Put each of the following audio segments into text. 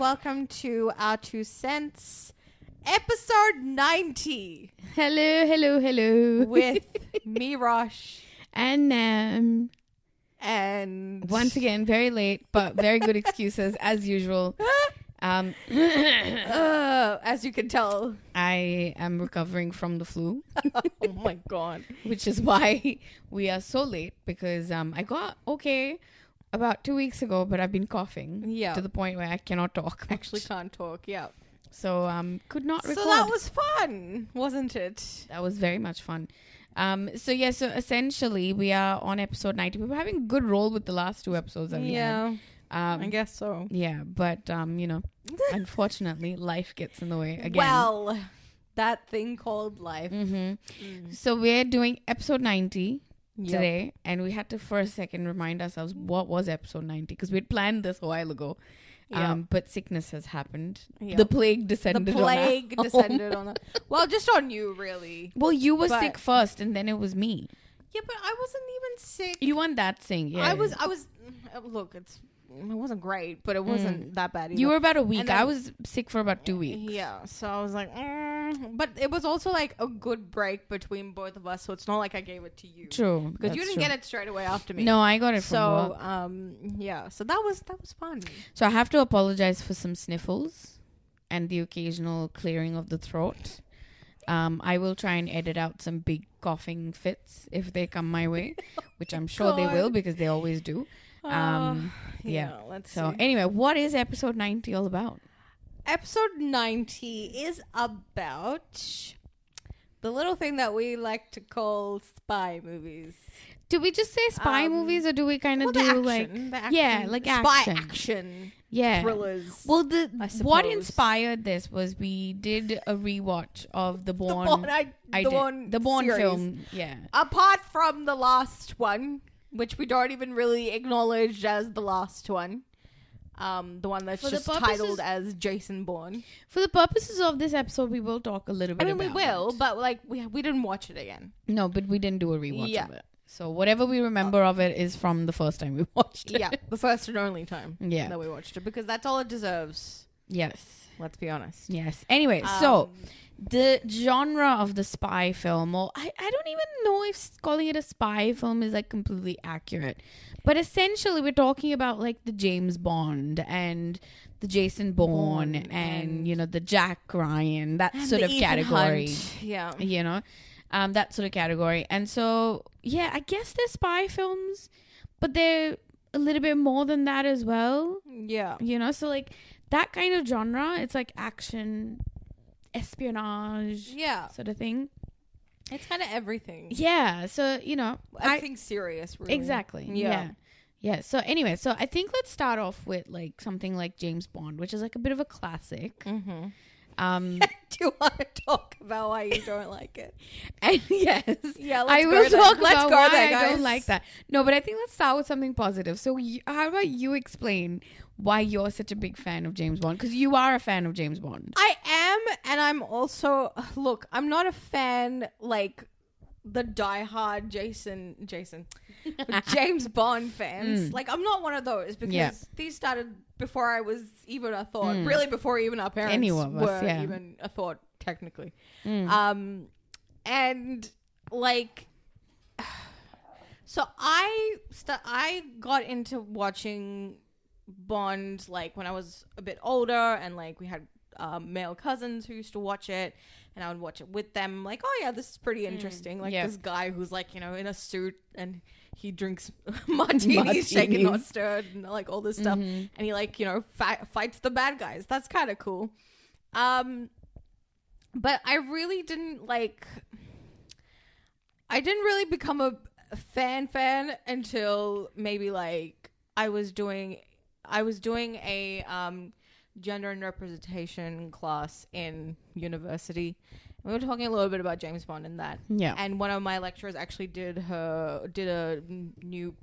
welcome to our 2 cents, episode 90. Hello. With me, Rosh. And And once again, very late, but very good excuses as usual. as you can tell. I am recovering from the flu. Oh my God. Which is why we are so late, because I got okay about 2 weeks ago, but I've been coughing to the point where I cannot talk. Actually can't talk, yeah. So could not record. So that was fun, wasn't it? That was very much fun. So essentially we are on episode 90. We were having a good roll with the last 2 episodes that we had. I guess so. Yeah, but unfortunately life gets in the way again. Well, that thing called life. So we're doing episode 90 today, and we had to for a second remind ourselves what was episode 90, because we'd planned this a while ago. But sickness has happened. The plague descended on us. Well, just on you, really. Well, you were sick first, and then it was me. Yeah, but I wasn't even sick. You weren't that sick. Yeah, I was. Look, it wasn't great, but it wasn't that bad either. You were about a week. I was sick for about 2 weeks. Yeah, so I was like, but it was also like a good break between both of us, so it's not like I gave it to you. True, because you didn't get it straight away after me. No, I got it from work. So that was fun. So I have to apologize for some sniffles and the occasional clearing of the throat. I will try and edit out some big coughing fits if they come my way, which I'm sure they will, because they always do. Let's see. Anyway, what is episode 90 all about? Episode 90 is about the little thing that we like to call spy movies. Do we just say spy movies, or do we kind of do action, action? Spy action. Yeah. Thrillers. Well, what inspired this was we did a rewatch of the Bourne. The Bourne film. Yeah. Apart from the last one, which we don't even really acknowledge as the last one. The one that's just titled as Jason Bourne. For the purposes of this episode, we will talk a little bit about it. We will, but like we didn't watch it again. No, but we didn't do a rewatch of it. So whatever we remember of it is from the first time we watched it. Yeah, the first and only time that we watched it, because that's all it deserves. Yes. Let's be honest. Yes. Anyway, so the genre of the spy film, or I don't even know if calling it a spy film is like completely accurate. But essentially we're talking about like the James Bond and the Jason Bourne and the Jack Ryan, that sort of category. Hunt. Yeah. That sort of category. And so, I guess they're spy films, but they're a little bit more than that as well. Yeah. So like that kind of genre, it's like action, espionage, sort of thing. It's kind of everything. Yeah. So, everything serious, really. Exactly. Yeah. So anyway, I think let's start off with like something like James Bond, which is like a bit of a classic. Mm-hmm. Do you want to talk about why you don't like it? And yes. Yeah, I will talk about why I don't like that. No, but I think let's start with something positive. So how about you explain why you're such a big fan of James Bond? Because you are a fan of James Bond. I am, and I'm also... Look, I'm not a fan, like, the diehard James Bond fans. Like, I'm not one of those, because these started before I was even a thought. Really, before even our parents were even a thought, technically. And, like... So I got into watching Bond, like, when I was a bit older, and, like, we had male cousins who used to watch it, and I would watch it with them. Like, oh yeah, this is pretty interesting. Like this guy who's like, in a suit, and he drinks martinis, shaken not stirred, and like all this stuff, and he like fights the bad guys. That's kind of cool. But I really didn't like. I didn't really become a fan until maybe like I was doing a gender and representation class in university. We were talking a little bit about James Bond in that. Yeah. And one of my lecturers actually did a new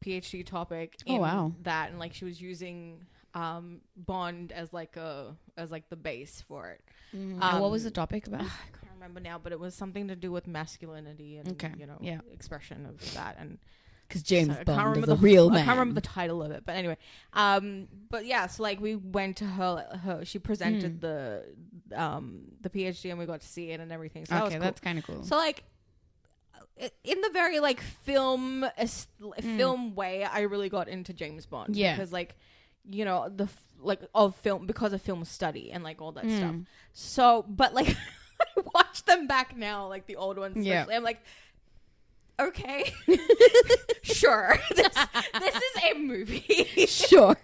PhD topic in that, and like she was using Bond as like the base for it. What was the topic about? I can't remember now, but it was something to do with masculinity and expression of that. And because James I Bond is a real man. I can't remember the title of it, but anyway. But yeah, so like we went to her. She presented the PhD, and we got to see it and everything. So that was cool. That's kind of cool. So like, in the very like film way, I really got into James Bond. Yeah, because like, you know, of film, because of film study and like all that stuff. So, but like, I watch them back now, like the old ones. Yeah, I'm like, okay, sure, this is a movie. Sure.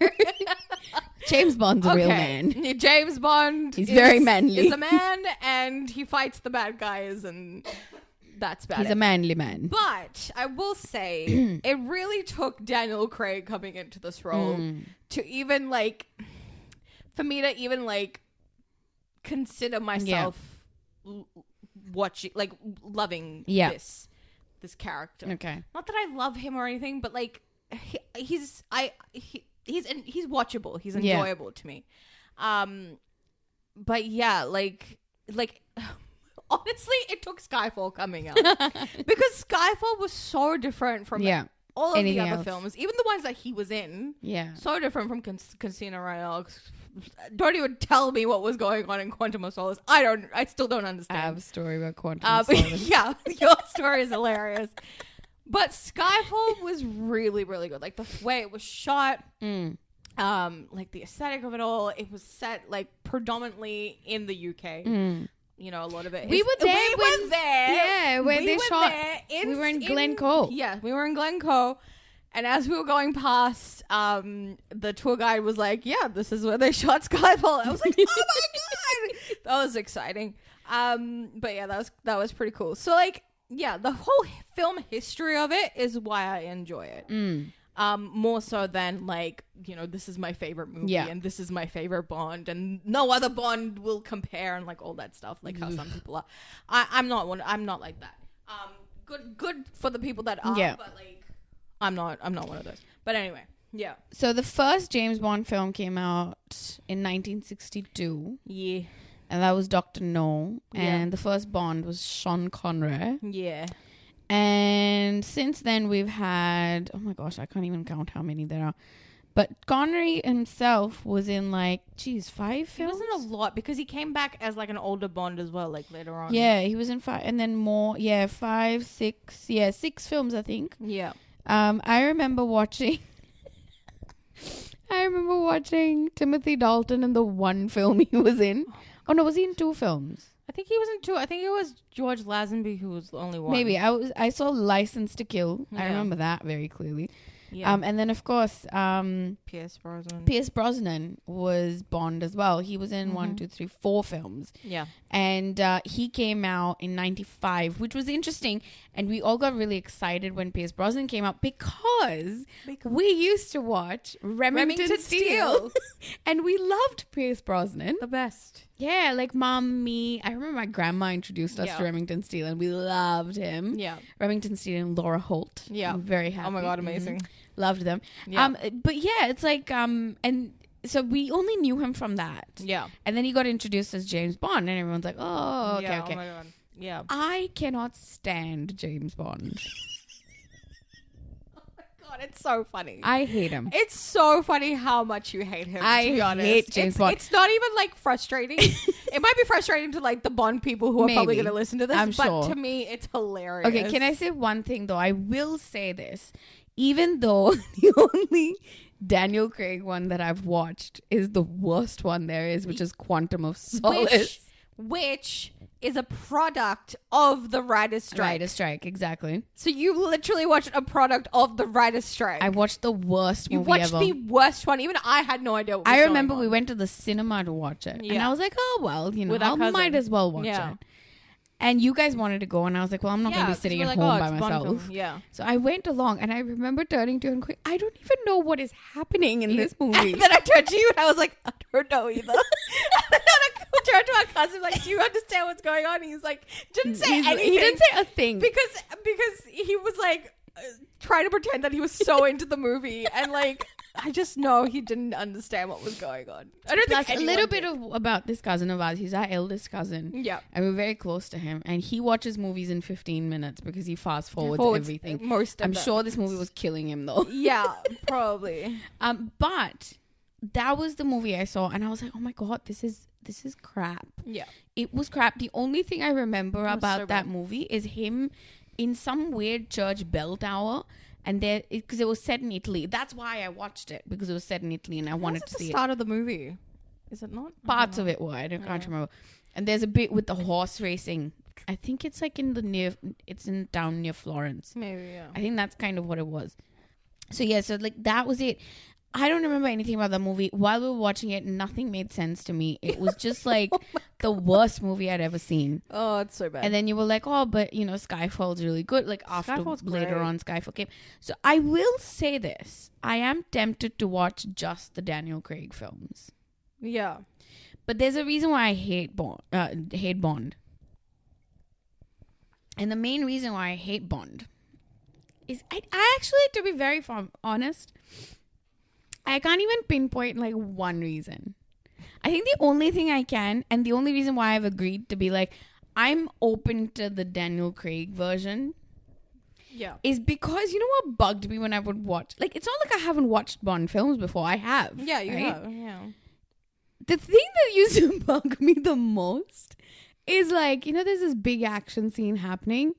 James Bond's a real man. James Bond, he's very manly. He's a man, and he fights the bad guys, and that's about it. He's a manly man. But I will say, it really took Daniel Craig coming into this role to even like, for me to even like consider myself watching, like loving this character. Okay, not that I love him or anything, but like he's watchable. He's enjoyable to me. But yeah, like honestly, it took Skyfall coming out because Skyfall was so different from all of the other films, even the ones that he was in. Yeah, so different from Casino Royale. Don't even tell me what was going on in Quantum of Solace. I still don't understand. I have a story about Quantum of Solace. Yeah, your story is hilarious. But Skyfall was really, really good. Like the way it was shot, like the aesthetic of it all. It was set like predominantly in the UK. You know, a lot of it. We were there. Yeah, when they shot. We were in Glencoe. Yeah, we were in Glencoe. And as we were going past, the tour guide was like, "Yeah, this is where they shot Skyfall." I was like, "Oh my god, that was exciting." But yeah, that was pretty cool. So like, yeah, the whole film history of it is why I enjoy it. More so than like, you know, this is my favorite movie and this is my favorite Bond and no other Bond will compare and like all that stuff, like how some people are. I'm not like that. Good for the people that are, but like I'm not one of those. But anyway, yeah. So the first James Bond film came out in 1962. Yeah. And that was Dr. No. And the first Bond was Sean Connery. Yeah. And since then we've had, oh my gosh, I can't even count how many there are. But Connery himself was in like, 5 films? He wasn't a lot because he came back as like an older Bond as well, like later on. Yeah, he was in 5 and then more. Yeah, 5, 6. Yeah, 6 films, I think. Yeah. I remember watching Timothy Dalton in the one film he was in. Oh no, was he in 2 films? I think he was in 2. I think it was George Lazenby who was the only one. Maybe. I saw License to Kill. Yeah. I remember that very clearly. Yeah. And then of course, Pierce Brosnan was Bond as well. He was in 1, 2, 3, 4 films. Yeah. And he came out in 95, which was interesting. And we all got really excited when Pierce Brosnan came out because we used to watch Remington Steele. And we loved Pierce Brosnan. The best. Yeah, like Mom, me. I remember my grandma introduced us to Remington Steele and we loved him. Yeah. Remington Steele and Laura Holt. Yeah. I'm very happy. Oh my God, amazing. Loved them. Yeah. But yeah, it's like, and so we only knew him from that. Yeah. And then he got introduced as James Bond and everyone's like, oh, okay, okay. Oh my God. Yeah. I cannot stand James Bond. God, it's so funny. I hate him. It's so funny how much you hate him, to be honest. I hate James Bond. It's not even like frustrating. It might be frustrating to like the Bond people who are probably going to listen to this, but to me it's hilarious. Okay, can I say one thing though? I will say this. Even though the only Daniel Craig one that I've watched is the worst one there is, which is Quantum of Solace. Which is a product of the writer's strike. Writer's strike, exactly. So you literally watched a product of the writer's strike. I watched the worst movie ever. You watched the worst one. Even I had no idea what was I remember we went to the cinema to watch it. Yeah. And I was like, oh, well, you know, I might as well watch it. And you guys wanted to go, and I was like, well, I'm not going to be sitting at home by myself. Yeah. So I went along, and I remember turning to you and going, I don't even know what is happening in this movie. And then I turned to you, and I was like, I don't know either. And then I turned to our cousin, like, do you understand what's going on? And he's like, didn't say anything. He didn't say a thing. Because he was like, trying to pretend that he was so into the movie. And like, I just know he didn't understand what was going on. I don't Plus, think a little bit anyone about this cousin of ours. He's our eldest cousin. did. Yeah. And we're very close to him. And he watches movies in 15 minutes because he fast forwards everything. Most of I'm them. sure this movie was killing him though. Yeah, probably. But that was the movie I saw, and I was like, oh my god, this is crap. Yeah. It was crap. The only thing I remember about so that bad. movie is him in some weird church bell tower, and there because it was set in Italy. That's why I watched it, because it was set in Italy and I wanted to the see start of the movie. Is it not? it. Parts of it were. Can't remember. And there's a bit with the horse racing. I think it's like it's in town near Florence. Maybe, yeah. I think that's kind of what it was. So yeah, so like that was it. I don't remember anything about the movie. While we were watching it, nothing made sense to me. It was just like the worst movie I'd ever seen. Oh, it's so bad. And then you were like, oh, but you know, Skyfall's really good. Like after Skyfall's later great. on, Skyfall came. So I will say this: I am tempted to watch just the Daniel Craig films, Yeah. but there's a reason why I hate Bond. And the main reason why I hate Bond is I actually, to be very honest, I can't even pinpoint like one reason. I think the only thing I can, and the only reason why I've agreed to be like, I'm open to the Daniel Craig version, Yeah. is because you know what bugged me when I would watch, like, it's not like I haven't watched Bond films before. I have. Yeah, you right? have. Yeah. The thing that used to bug me the most is like, you know, there's this big action scene happening,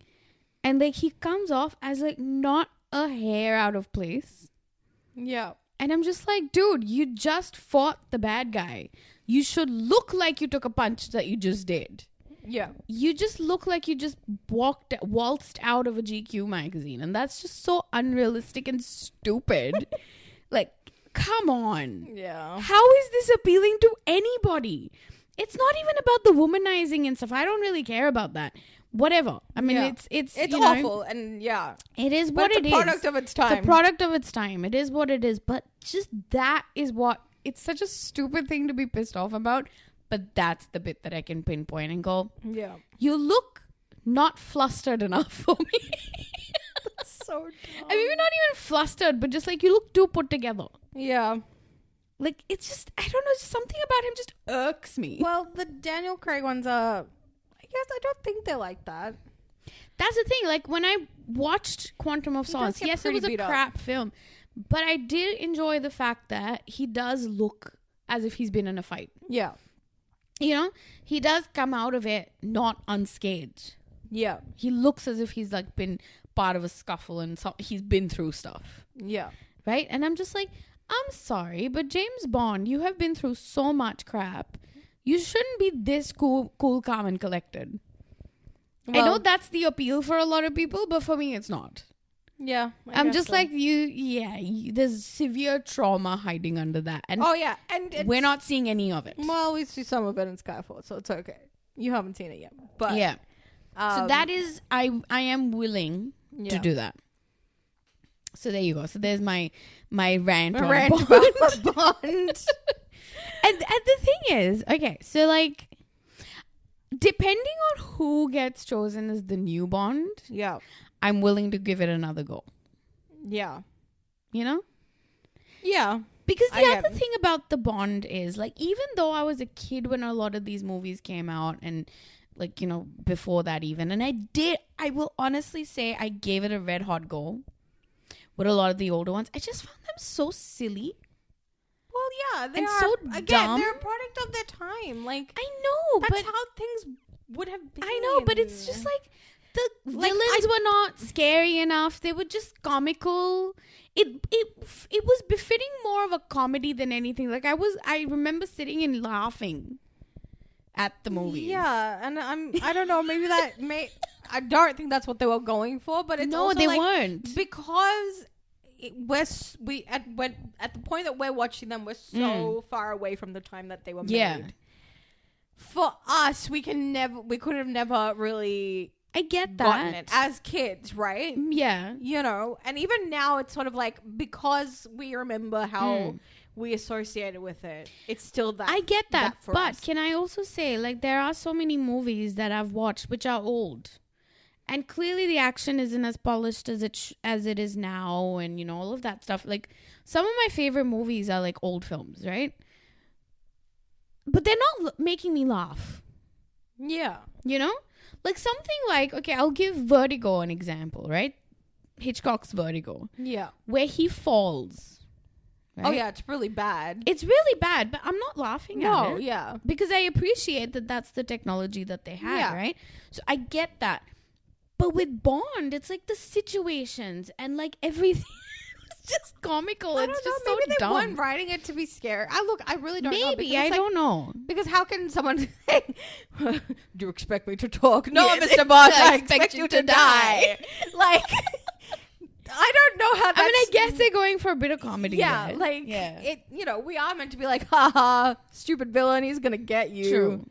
and like he comes off as like not a hair out of place. Yeah. And I'm just like, dude, you just fought the bad guy. You should look like you took a punch that you just did. Yeah. You just look like you just waltzed out of a GQ magazine. And that's just so unrealistic and stupid. Like, come on. Yeah. How is this appealing to anybody? It's not even about the womanizing and stuff. I don't really care about that. Whatever. I mean, Yeah. it's It's you know, awful, and yeah. it is But what it's it a is. product of its time. It's a product of its time. It is what it is. But just that is what, it's such a stupid thing to be pissed off about. But that's the bit that I can pinpoint and go, Yeah. you look not flustered enough for me. So dumb. I mean, maybe not even flustered, but just like you look too put together. Yeah. Like, it's just, I don't know, just something about him just irks me. Well, the Daniel Craig ones are, I guess I don't think they're like that. That's the thing. Like, when I watched Quantum of He Solace, does get yes, it pretty was a beat up. crap film, but I did enjoy the fact that he does look as if he's been in a fight. Yeah. You know, he does come out of it not unscathed. Yeah. He looks as if he's like been part of a scuffle and he's been through stuff, Yeah. right? And I'm just like, I'm sorry, but James Bond, you have been through so much crap. You shouldn't be this cool, calm, and collected. I know that's the appeal for a lot of people, but for me, it's not. Yeah. I'm just like, there's severe trauma hiding under that. And oh, yeah. And we're not seeing any of it. Well, we see some of it in Skyfall, so it's okay. You haven't seen it yet. But Yeah. So that is, I am willing to do that. So there you go. So there's my rant on rant Bond. about Bond. And the thing is, okay, so like, depending on who gets chosen as the new Bond, Yeah. I'm willing to give it another go. Yeah. You know? Yeah. Because the I other get it. thing about the Bond is, like, even though I was a kid when a lot of these movies came out, and like, you know, before that even, and I will honestly say I gave it a red hot go with a lot of the older ones. I just found them so silly. Well, yeah. They And are, so again, dumb. they're a product of their time. Like, I know, that's but how things would have been. I know, but it's just like the villains were not scary enough. They were just comical. It was befitting more of a comedy than anything. Like I remember sitting and laughing at the movies. Yeah, and I don't know, maybe I don't think that's what they were going for, but it's No, also they like, weren't. because at the point that we're watching them, we're so far away from the time that they were made. For us, we could have never really I get gotten that. it as kids, right? Yeah. You know, and even now it's sort of like, because we remember how we associated with it, it's still that. I get that, for but us. can I also say, like, there are so many movies that I've watched which are old, And clearly the action isn't as polished as it is now, and, you know, all of that stuff. Like, some of my favorite movies are, like, old films, right? But they're not making me laugh. Yeah. You know? Like, something like, okay, I'll give Vertigo an example, right? Hitchcock's Vertigo. Yeah. Where he falls. Right? Oh, yeah, it's really bad. It's really bad, but I'm not laughing at it. No, yeah. Because I appreciate that that's the technology that they had, right? So I get that. But with Bond, it's like the situations and like everything. It's just comical. I It's don't just know. so Maybe they dumb. weren't writing it to be scary. I really don't know. Maybe. I don't know. Because how can someone say, do you expect me to talk? No, Yeah, Mr. Bond, I expect you to die. Like, I don't know how that's... I mean, I guess they're going for a bit of comedy. Yeah, there. like, it. You know, we are meant to be like, haha, stupid villain, he's going to get you. True.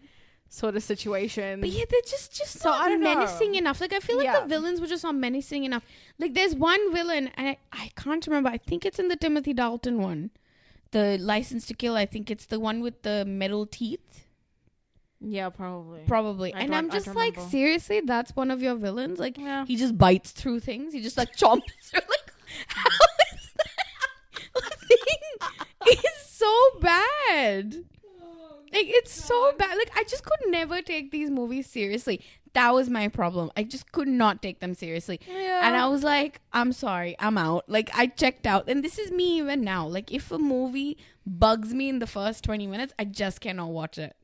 Sort of situation. But yeah, they're just So, not I don't know. menacing enough. Like, I feel like the villains were just not menacing enough. Like, there's one villain, and I can't remember. I think it's in the Timothy Dalton one. The License to Kill. I think it's the one with the metal teeth. Yeah, probably. Probably. And I'm just like, remember. Seriously? That's one of your villains? Like, Yeah. he just bites through things. He just, like, chomps through. Like, how is that thing? It's so bad. Like, it's so bad. Like, I just could never take these movies seriously. That was my problem. I just could not take them seriously. Yeah. And I was like, I'm sorry, I'm out. Like, I checked out. And this is me even now. Like, if a movie bugs me in the first 20 minutes, I just cannot watch it.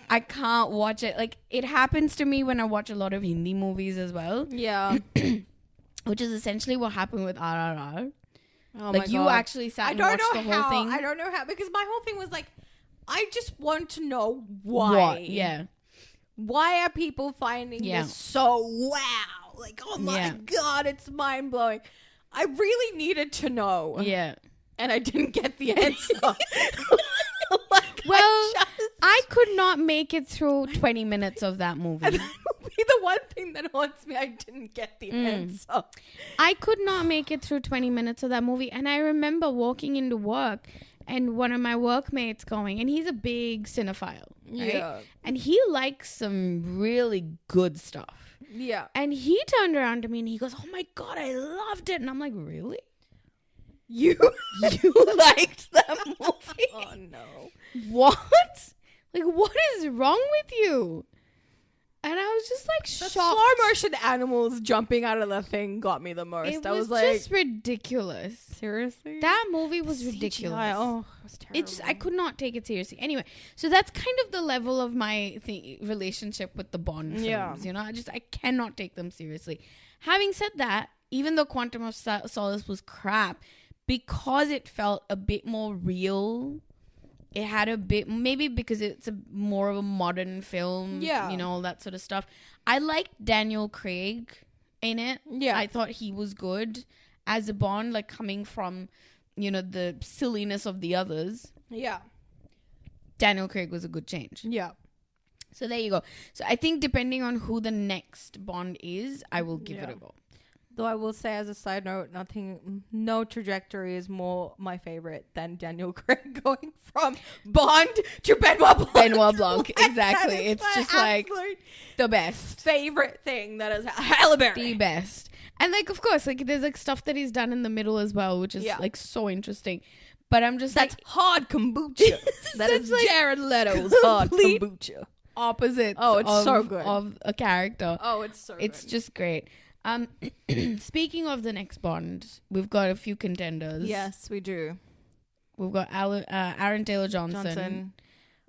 I can't watch it. Like, it happens to me when I watch a lot of Hindi movies as well. Yeah. Which is essentially what happened with RRR. Oh Like, my you God. actually sat and watched the whole thing. I don't know how, because my whole thing was like, I just want to know why. What? Yeah. Why are people finding this so wow? Like, oh my God, it's mind blowing. I really needed to know. Yeah. And I didn't get the answer. Well, I could not make it through 20 minutes of that movie. And that would be the one thing that haunts me. I didn't get the answer. I could not make it through 20 minutes of that movie. And I remember walking into work and one of my workmates going, and he's a big cinephile, right? Yeah. And he likes some really good stuff. Yeah. And he turned around to me and he goes, oh my God, I loved it. And I'm like, really? You liked that movie? Oh, no. What? Like, what is wrong with you? And I was just like The shocked. slow motion animals jumping out of the thing got me the most. It I was like, just ridiculous. seriously? That movie was ridiculous. CGI, oh, it was terrible. I could not take it seriously. Anyway, so that's kind of the level of my relationship with the Bond films. Yeah. You know, I cannot take them seriously. Having said that, even though Quantum of Solace was crap, because it felt a bit more real, it had a bit, maybe because it's more of a modern film, you know, all that sort of stuff. I liked Daniel Craig in it. Yeah. I thought he was good as a Bond, like coming from, you know, the silliness of the others. Yeah. Daniel Craig was a good change. Yeah. So there you go. So I think depending on who the next Bond is, I will give it a go. Though I will say, as a side note, no trajectory is more my favorite than Daniel Craig going from Bond to Benoit Blanc. Benoit Blanc, Like, exactly. that is It's my just like absolute the best. favorite thing that is Halle Berry. The best. And like, of course, like there's like stuff that he's done in the middle as well, which is like so interesting. But I'm just That's like hard kombucha. That is like Jared Leto's hard complete kombucha. opposites. Oh, it's so good. Of a character. Oh, it's so It's good. just great. Speaking of the next Bond, we've got a few contenders. Yes, we do. We've got Aaron Taylor Johnson.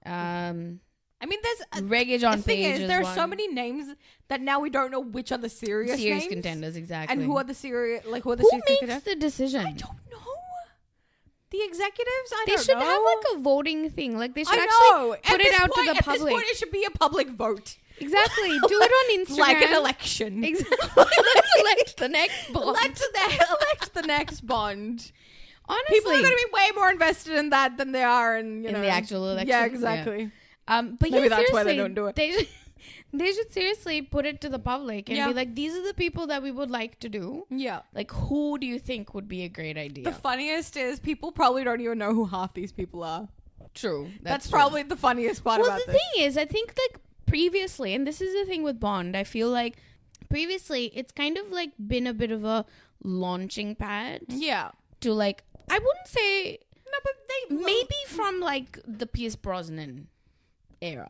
I mean, there's Reggae John the thing Page is, there are one. so many names that now we don't know which are the serious names contenders, exactly. and who are the serious, like who are the Who serious makes contenders. the decision? I don't know. The executives, I They don't should know. have like a voting thing. Like they should I know. actually put it out to the At public. this point, it should be a public vote. Exactly. Do it on Instagram. Like an election. Exactly. Let's elect the next Bond. Let's elect the next Bond. Honestly, People are going to be way more invested in that than they are in, you know, the actual election. Yeah, exactly. But Maybe yeah, that's why they seriously, don't do it. They should seriously put it to the public and be like, these are the people that we would like to do. Yeah. Like, who do you think would be a great idea? The funniest is people probably don't even know who half these people are. True. That's true. probably the funniest part about Well, the this. thing is, I think like previously, and this is the thing with Bond, I feel like previously it's kind of like been a bit of a launching pad Yeah. to like, I wouldn't say, No, but they maybe from like the Pierce Brosnan era.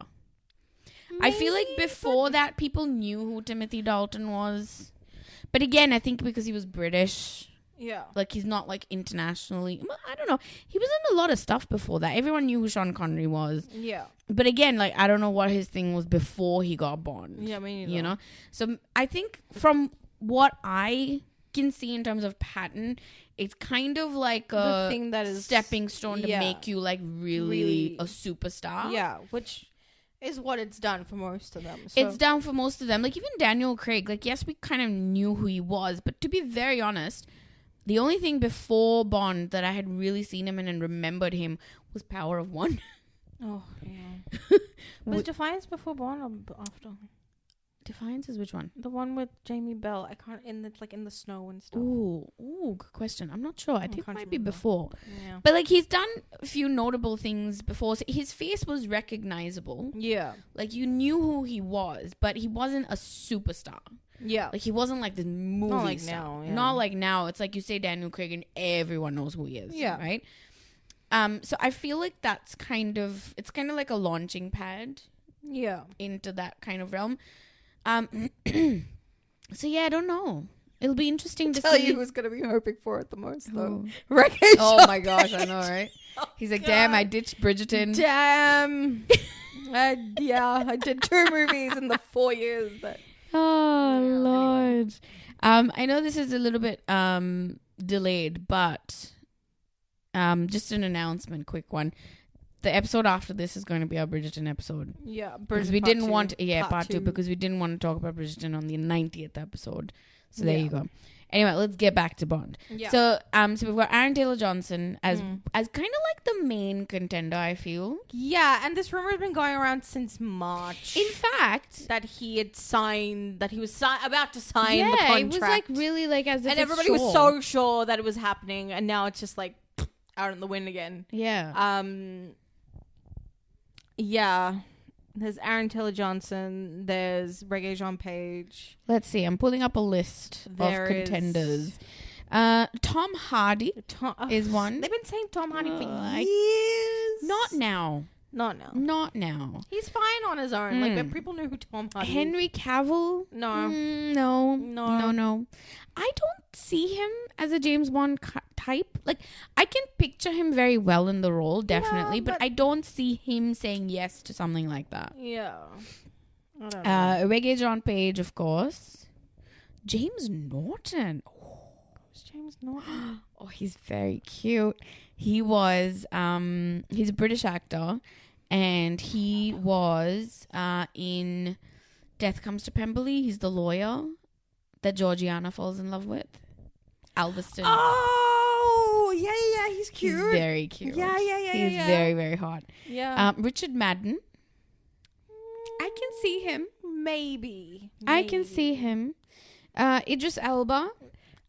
I feel like before that people knew who Timothy Dalton was. But again, I think because he was British, Yeah. like he's not like internationally, well, I don't know. He was in a lot of stuff before that. Everyone knew who Sean Connery was. Yeah. But again, like I don't know what his thing was before he got Bond. Yeah, me neither. You know? So I think from what I can see in terms of pattern, it's kind of like The a thing that is stepping stone to yeah. make you like really a superstar. Yeah, which is what it's done for most of them. So. It's down for most of them. Like even Daniel Craig, like yes, we kind of knew who he was, but to be very honest, the only thing before Bond that I had really seen him in and remembered him was Power of One. Oh, yeah. Was Defiance before Bond or after? Defiance is which one? The one with Jamie Bell. I can't in the snow and stuff. Ooh, good question. I'm not sure. I think it can't might be remember. before. Yeah. But like he's done a few notable things before. So his face was recognizable. Yeah. Like you knew who he was, but he wasn't a superstar. Yeah. Like he wasn't like this movie Not like star. now, yeah. Not like now. It's like you say Daniel Craig and everyone knows who he is. Yeah. Right? So I feel like that's kind of like a launching pad Yeah. into that kind of realm. So yeah, I don't know. It'll be interesting to Tell see. you who's gonna be hoping for it the most though. Who? Wreck-It Oh my gosh, I know, right? He's like, God. damn, I ditched Bridgerton. Damn. Yeah, I did 2 movies in the 4 years that. Oh Yeah, Lord. I know this is a little bit delayed, but just an announcement, quick one. The episode after this is going to be our Bridgerton episode. Yeah, Because we didn't want part two because we didn't want to talk about Bridgerton on the 90th episode. So there you go. Anyway, let's get back to Bond. Yeah. So we've got Aaron Taylor Johnson as kind of like the main contender, I feel. Yeah, and this rumor has been going around since March. In fact, that he had signed, that he was about to sign the yeah, contract. it was like really like as if and it's everybody sure. was so sure that it was happening, and now it's just like out in the wind again. Yeah. Yeah. There's Aaron Taylor Johnson. There's Regé-Jean Page. Let's see. I'm pulling up a list There of is- contenders. Tom Hardy is one. They've been saying Tom Hardy for Like, years. Not now. Not now. Not now. He's fine on his own. Like, but people knew who Tom Hardy is. Henry Cavill? No. No. I don't see him as a James Bond type. Like, I can picture him very well in the role, definitely, but I don't see him saying yes to something like that. Yeah. I don't know. Regé-Jean Page, of course. James Norton. Who's James Norton? Oh, he's very cute. He was, he's a British actor, and he was in Death Comes to Pemberley. He's the lawyer that Georgiana falls in love with. Alveston. Oh, yeah, he's cute. He's very cute. Yeah. He's very, very hot. Yeah. Richard Madden. I can see him. Maybe. I can see him. Idris Elba.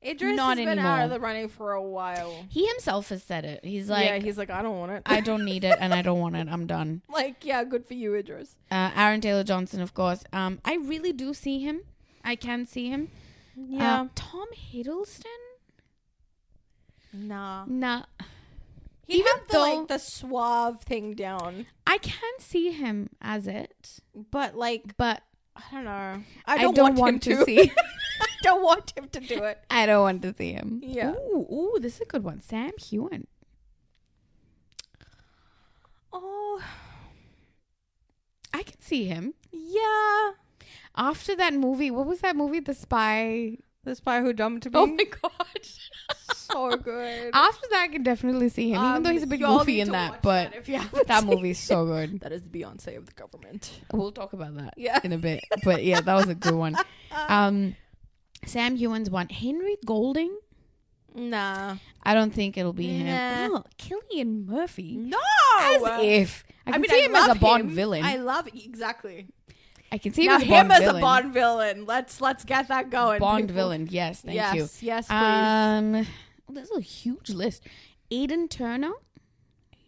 Idris Not has been anymore. out of the running for a while. He himself has said it. He's like, Yeah, he's like, I don't want it. I don't need it and I don't want it. I'm done. Like, yeah, good for you, Idris. Aaron Taylor Johnson, of course. I really do see him. I can see him. Yeah. Tom Hiddleston? Nah. Even had though the suave thing down. I can see him as it, But, like, but I don't know. I don't want to see. I don't want him to do it. I don't want to see him. Yeah. Ooh, this is a good one. Sam Heughan. Oh. I can see him. Yeah. After that movie, what was that movie? The Spy. The Spy Who Dumped Me. Oh my god. So good. After that, I can definitely see him, even though he's a bit y'all goofy need in to that. watch But if you haven't that seen movie is so good. That is the Beyonce of the government. We'll talk about that Yeah. in a bit. But yeah, that was a good one. Sam Heughan's one. Henry Golding. Nah. I don't think it'll be him. Nah. Oh, Cillian Murphy. No. As if. I can see him as a love Bond him. villain. I love exactly. I can see him Now as a him Bond as villain. a Bond villain. Let's get that going. Bond people. villain. Yes, thank you. Yes, please. There's a huge list. Aidan Turner.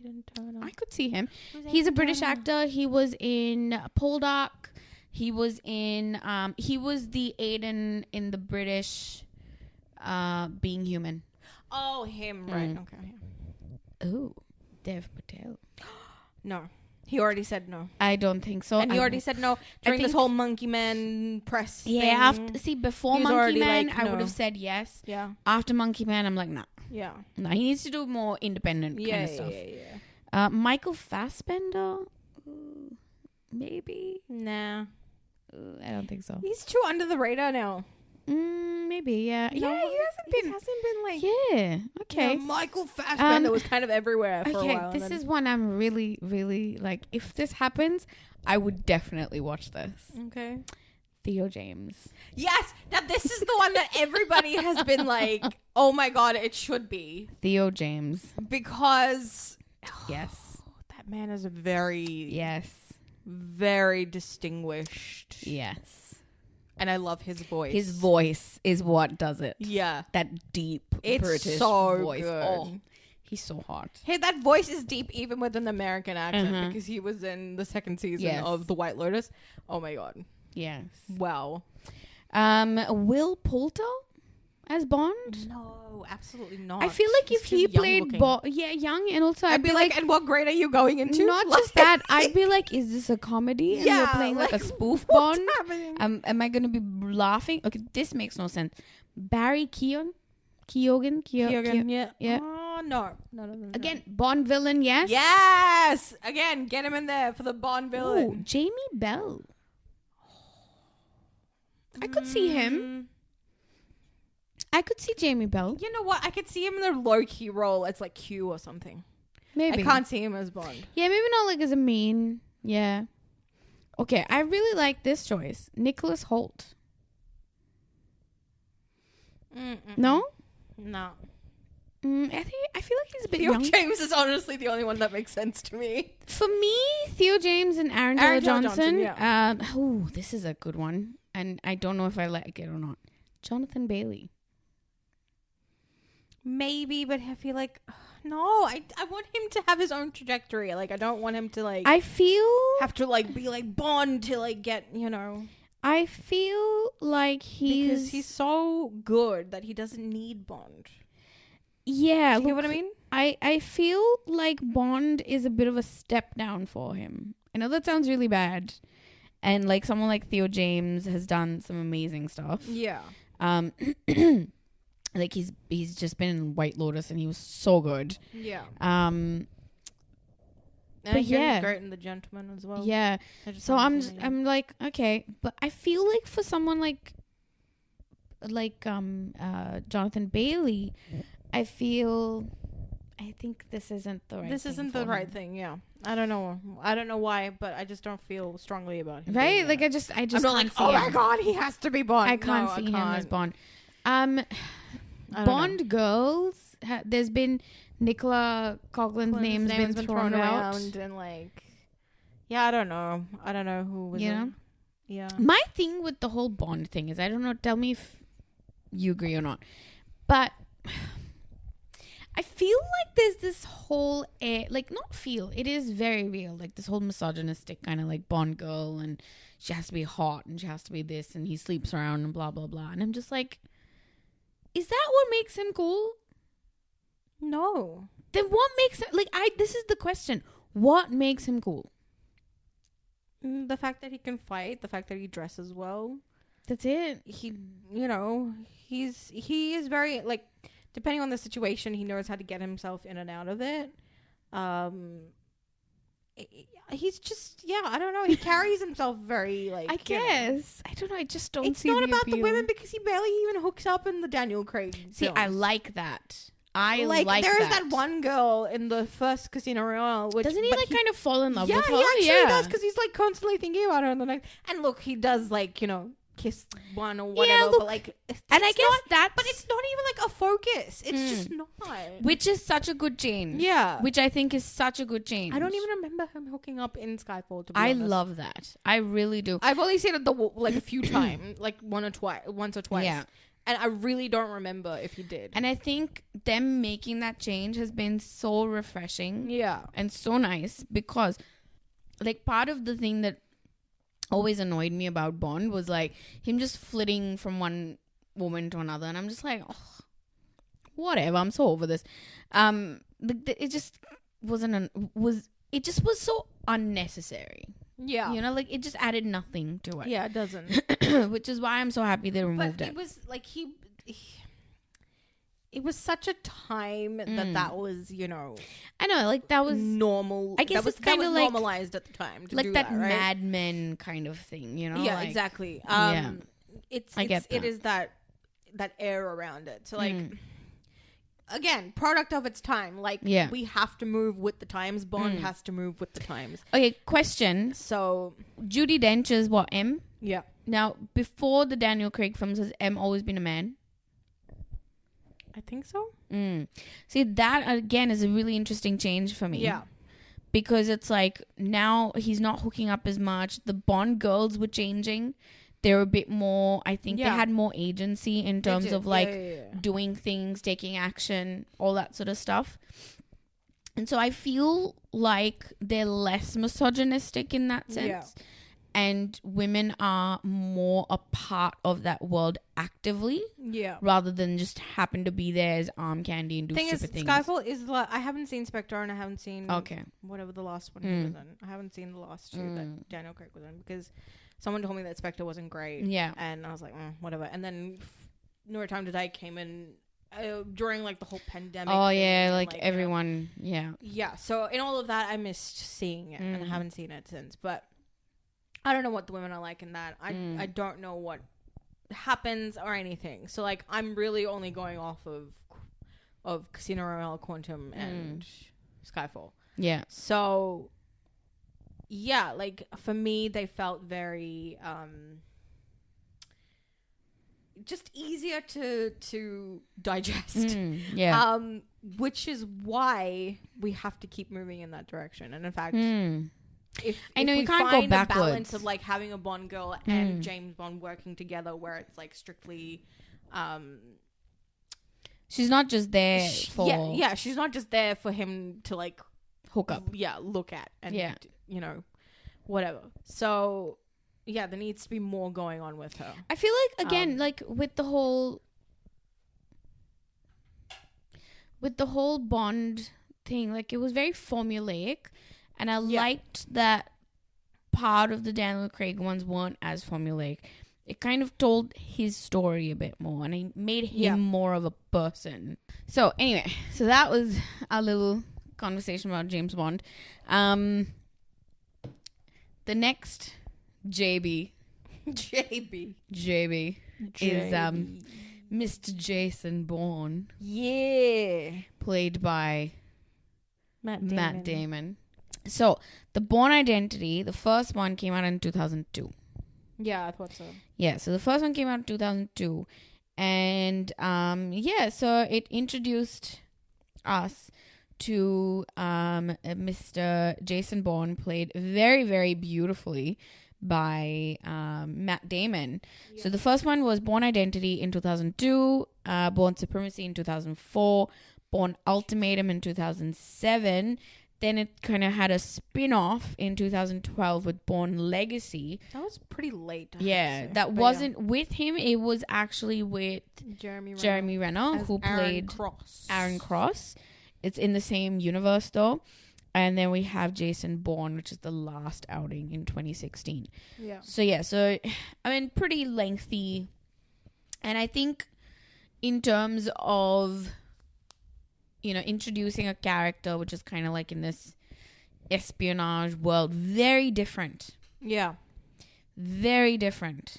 Aidan Turner. I could see him. Who's He's a Aidan British Turner? actor. He was in Poldark, He was in. He was the Aiden in the British, Being Human. Oh, him, right? Okay. Oh, Dev Patel. No, he already said no. I don't think so. And he already said no during this whole Monkey Man press thing. Before Monkey Man, like, I no. would have said yes. Yeah. After Monkey Man, I'm like, nah. Yeah. No, he needs to do more independent kind of stuff. Yeah. Michael Fassbender? Maybe. Nah. I don't think so. He's too under the radar now. Maybe, yeah. No, yeah, he hasn't been like... Yeah, okay. Michael Fassbender was kind of everywhere for a while. This is one I'm really, really, like, if this happens, I would definitely watch this. Okay. Theo James. Yes! Now, this is the one that everybody has been like, oh my god, it should be. Theo James. Because... Yes. That man is very... Yes. Very distinguished. Yes. And I love his voice. His voice is what does it. Yeah. That deep it's British so voice. Good. Oh, he's so hot. Hey, that voice is deep even with an American accent because he was in the second season of The White Lotus. Oh my god. Yes. Wow. Will Poulter as Bond? No, absolutely not. I feel like if he played Bond, young, and also I'd be like, and what grade are you going into? Not just that, I'd be like, is this a comedy? And you're playing like a spoof Bond? Am I going to be laughing? Okay, this makes no sense. Barry Keoghan? Yeah. Oh, no. Again, Bond villain, yes? Yes! Again, get him in there for the Bond villain. Ooh, Jamie Bell. I could see him. I could see Jamie Bell. You know what? I could see him in a low-key role as like Q or something. Maybe. I can't see him as Bond. Yeah, maybe not like as a main. Yeah. Okay, I really like this choice. Nicholas Hoult. No? No. I feel like he's a bit Theo young. James is honestly the only one that makes sense to me. For me, Theo James and Aaron Taylor Johnson. This is a good one. And I don't know if I like it or not. Jonathan Bailey. Maybe, but I feel like no, I want him to have his own trajectory. Like I don't want him to like I feel have to like be like Bond to like get, you know. I feel like because he's so good that he doesn't need Bond. Yeah, you get what I mean? I feel like Bond is a bit of a step down for him. I know that sounds really bad. And like someone like Theo James has done some amazing stuff. Yeah. Like he's just been in White Lotus and he was so good. Yeah. And but he's great in The Gentleman as well. Yeah. So I'm like, okay, but I feel like for someone like Jonathan Bailey, I think this isn't the right thing. This isn't the right thing, yeah. I don't know why, but I just don't feel strongly about him. Right? Like I just can't see him. Oh my god, he has to be Bond. I can't see him as Bond. Bond girls. There's been Nicola Coughlin's name's been thrown around and like, yeah, I don't know who was. You know, yeah. My thing with the whole Bond thing is I don't know. Tell me if you agree or not, but I feel like there's this whole it is very real, like this whole misogynistic kind of like Bond girl, and she has to be hot and she has to be this, and he sleeps around and blah blah blah, and I'm just like, is that what makes him cool? No. Then what makes him this is the question. What makes him cool? The fact that he can fight, the fact that he dresses well. That's it. He is very like, depending on the situation, he knows how to get himself in and out of it. He's just, I don't know. He carries himself very like. I guess. I don't know. I just don't. It's see not the about appeal. the women because he barely even hooks up in the Daniel Craig. See, films. I like that. I like there is that. that one girl in the first Casino Royale. Doesn't he kind of fall in love with her? Yeah, he actually does because he's like constantly thinking about her. And look, he does like, kiss one or whatever. Yeah, look, but like, and I guess that, but it's not even like a focus. It's just not. Which is such a good change. Yeah, which I think is such a good change. I don't even remember him hooking up in Skyfall. To be I honest. love that. I really do. I've only seen it a few times, like once or twice. Yeah. And I really don't remember if he did. And I think them making that change has been so refreshing. Yeah. And so nice because, like, part of the thing that always annoyed me about Bond was like him just flitting from one woman to another, and I'm just like, oh, whatever, I'm so over this. It just it just was so unnecessary. Yeah. You know, like it just added nothing to it. Yeah, it doesn't. Which is why I'm so happy they removed it. It was like it was such a time that was, you know, I know, like that was normal. I guess it's kind of like normalized at the time to like do that right? Mad Men kind of thing, you know? Yeah, like, exactly. yeah. It is that air around it. So like again, product of its time. Like we have to move with the times. Bond has to move with the times. Okay, question. So Judi Dench is what, M? Yeah. Now, before the Daniel Craig films, has M always been a man? I think so. See, that again is a really interesting change for me. Yeah. Because it's like now he's not hooking up as much. The Bond girls were changing. They were a bit more, I think they had more agency in terms of like doing things, taking action, all that sort of stuff. And so I feel like they're less misogynistic in that sense. Yeah. And women are more a part of that world actively. Yeah. Rather than just happen to be there as arm candy and do stupid things. Skyfall is like, I haven't seen Spectre and I haven't seen whatever the last one he was in. I haven't seen the last two that Daniel Craig was in because someone told me that Spectre wasn't great. Yeah. And I was like, whatever. And then No Time to Die came in during like the whole pandemic. Oh, yeah. Like everyone. Yeah. Yeah. So in all of that, I missed seeing it and I haven't seen it since. But I don't know what the women are like in that. I don't know what happens or anything. So like I'm really only going off of Casino Royale, Quantum, and Skyfall. Yeah. So yeah, like for me, they felt very just easier to digest. Yeah. Which is why we have to keep moving in that direction. And in fact, if you can't go backwards. The balance of like having a Bond girl and James Bond working together, where it's like strictly, she's not just there for she's not just there for him to like hook up, look at, and you know, whatever. So yeah, there needs to be more going on with her. I feel like again, like with the whole Bond thing, like it was very formulaic. And I liked that part of the Daniel Craig ones weren't as formulaic. It kind of told his story a bit more. And it made him more of a person. So anyway, so that was our little conversation about James Bond. The next JB is Mr. Jason Bourne. Yeah. Played by Matt Damon. So, the Bourne Identity, the first one came out in 2002. Yeah, I thought so. Yeah, so the first one came out in 2002. And, so it introduced us to Mr. Jason Bourne, played very, very beautifully by Matt Damon. Yeah. So, the first one was Bourne Identity in 2002, Bourne Supremacy in 2004, Bourne Ultimatum in 2007. Then it kind of had a spin-off in 2012 with Bourne Legacy. That was pretty late. That wasn't with him. It was actually with Jeremy Renner who played Aaron Cross. It's in the same universe though. And then we have Jason Bourne, which is the last outing in 2016. Yeah. So I mean, pretty lengthy. And I think in terms of, you know, introducing a character which is kind of like in this espionage world, very different. Yeah. Very different.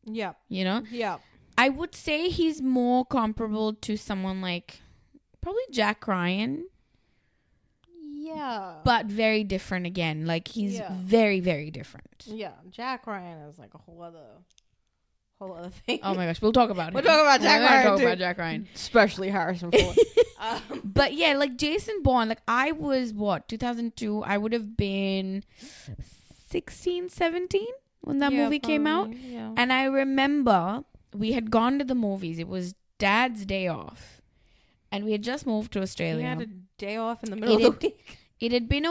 Yeah. You know? Yeah. I would say he's more comparable to someone like probably Jack Ryan. Yeah. But very different again. Like he's very, very different. Yeah. Jack Ryan is like a whole other thing. Oh my gosh, we'll talk about him. We'll talk about Jack Ryan. Especially Harrison Ford. But yeah, like Jason Bourne, like I was 2002, I would have been 16, 17 when that movie came out. Yeah. And I remember we had gone to the movies. It was Dad's day off. And we had just moved to Australia. He had a day off in the middle of the week. It had been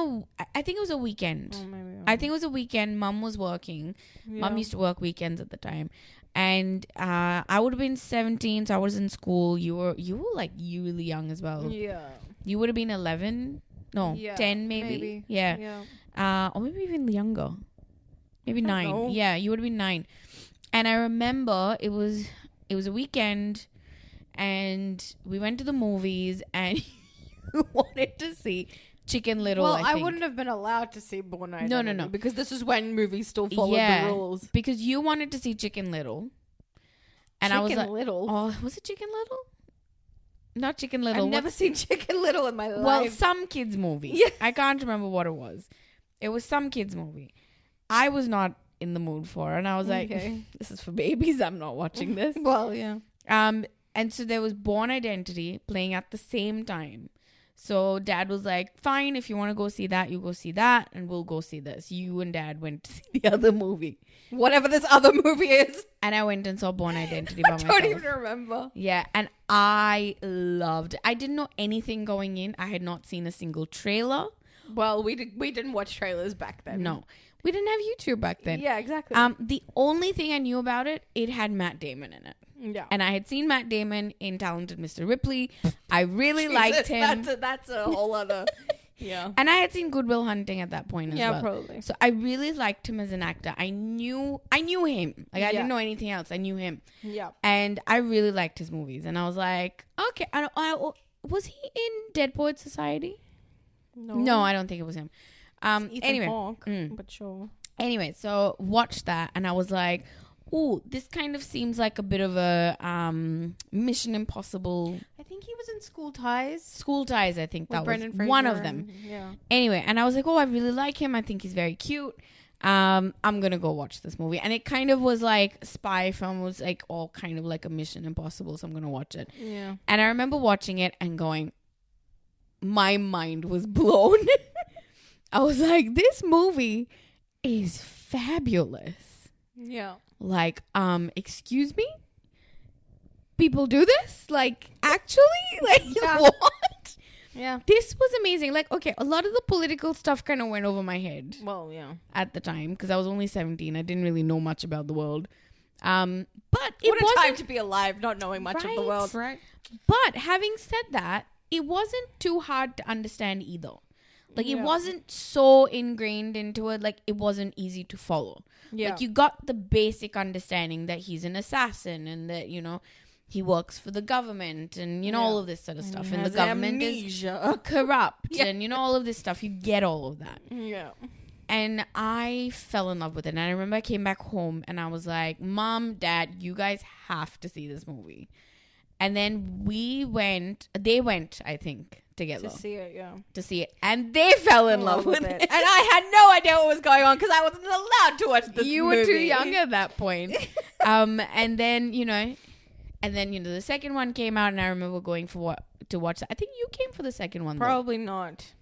I think it was a weekend. Oh, maybe. I think it was a weekend. Mum was working. Yeah. Mum used to work weekends at the time. And I would have been 17, so I was in school. You were like really young as well. Yeah. You would have been 11. No, Yeah, 10 maybe. Yeah. Or maybe even younger. Maybe 9. know. Yeah, you would have been 9. And I remember it was a weekend and we went to the movies and you wanted to see Chicken Little. Well, I think. wouldn't have been allowed to see Bourne. No. Because this is when movies still followed the rules. Because you wanted to see Chicken Little. And I was like, Little. oh, was it Chicken Little? Not Chicken Little. I've never seen Chicken Little in my life. Well, some kids movie. Yeah. I can't remember what it was. It was some kids movie. I was not in the mood for it, and I was like, Okay. this is for babies. I'm not watching this. Well, yeah. And so there was Bourne Identity playing at the same time. So Dad was like, fine, if you want to go see that, you go see that, and we'll go see this. You and Dad went to see the other movie. Whatever this other movie is. And I went and saw Bourne Identity by I myself. don't even remember. Yeah, and I loved it. I didn't know anything going in. I had not seen a single trailer. Well, we didn't watch trailers back then. No. We didn't have YouTube back then. Yeah, exactly. The only thing I knew about it had Matt Damon in it. Yeah. And I had seen Matt Damon in Talented Mr. Ripley. I really liked him. That's a whole other... Yeah. And I had seen Good Will Hunting at that point as well. Yeah, probably. So I really liked him as an actor. I knew him. Like, I didn't know anything else. I knew him. Yeah. And I really liked his movies. And I was like, okay. Was he in Dead Poets Society? No, I don't think it was him. Anyway. Hawke, but sure. Anyway, so watched that. And I was like, ooh, this kind of seems like a bit of a Mission Impossible. I think he was in School Ties. School Ties, I think that was Brendan one Fraser of them. yeah. Anyway, and I was like, oh, I really like him. I think he's very cute. I'm going to go watch this movie. And it kind of was like spy film. It was like all kind of like a Mission Impossible. So I'm going to watch it. Yeah. And I remember watching it and going, my mind was blown. I was like, this movie is fabulous. Yeah. Like, excuse me? People do this? Like, actually? Like, Yeah. what? Yeah. This was amazing. Like, okay, a lot of the political stuff kind of went over my head Well, yeah. at the time because I was only 17. I didn't really know much about the world. But it What a wasn't time to be alive, not knowing much of the world. right. But having said that, it wasn't too hard to understand either. Like, it Yeah. wasn't so ingrained into it. Like, it wasn't easy to follow. Yeah. Like, you got the basic understanding that he's an assassin and that, he works for the government and, all of this sort of stuff. And the government is corrupt and, all of this stuff. You get all of that. Yeah. And I fell in love with it. And I remember I came back home and I was like, Mom, Dad, you guys have to see this movie. And then they went, I think, together. To see it, yeah. To see it. And they fell in love with it. And I had no idea what was going on because I wasn't allowed to watch this You movie. were too young at that point. And then, the second one came out and I remember going to watch that. I think you came for the second one, though. Probably not.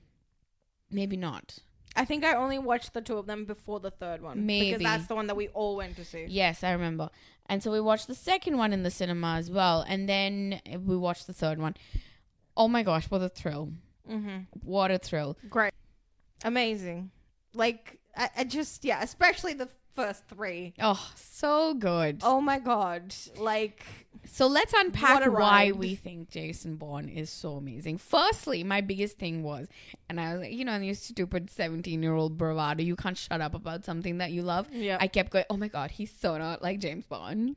Maybe not. I think I only watched the two of them before the third one. Maybe. Because that's the one that we all went to see. Yes, I remember. And so we watched the second one in the cinema as well. And then we watched the third one. Oh my gosh, what a thrill. Mm-hmm. What a thrill. Great. Amazing. Like, I just, yeah, especially the first three. Oh, so good. Oh my God. Like, so let's unpack what a why ride. we think Jason Bourne is so amazing. Firstly, my biggest thing was, and I was like, you stupid 17-year-old bravado, you can't shut up about something that you love. yeah. I kept going, oh my God, he's so not like James Bond.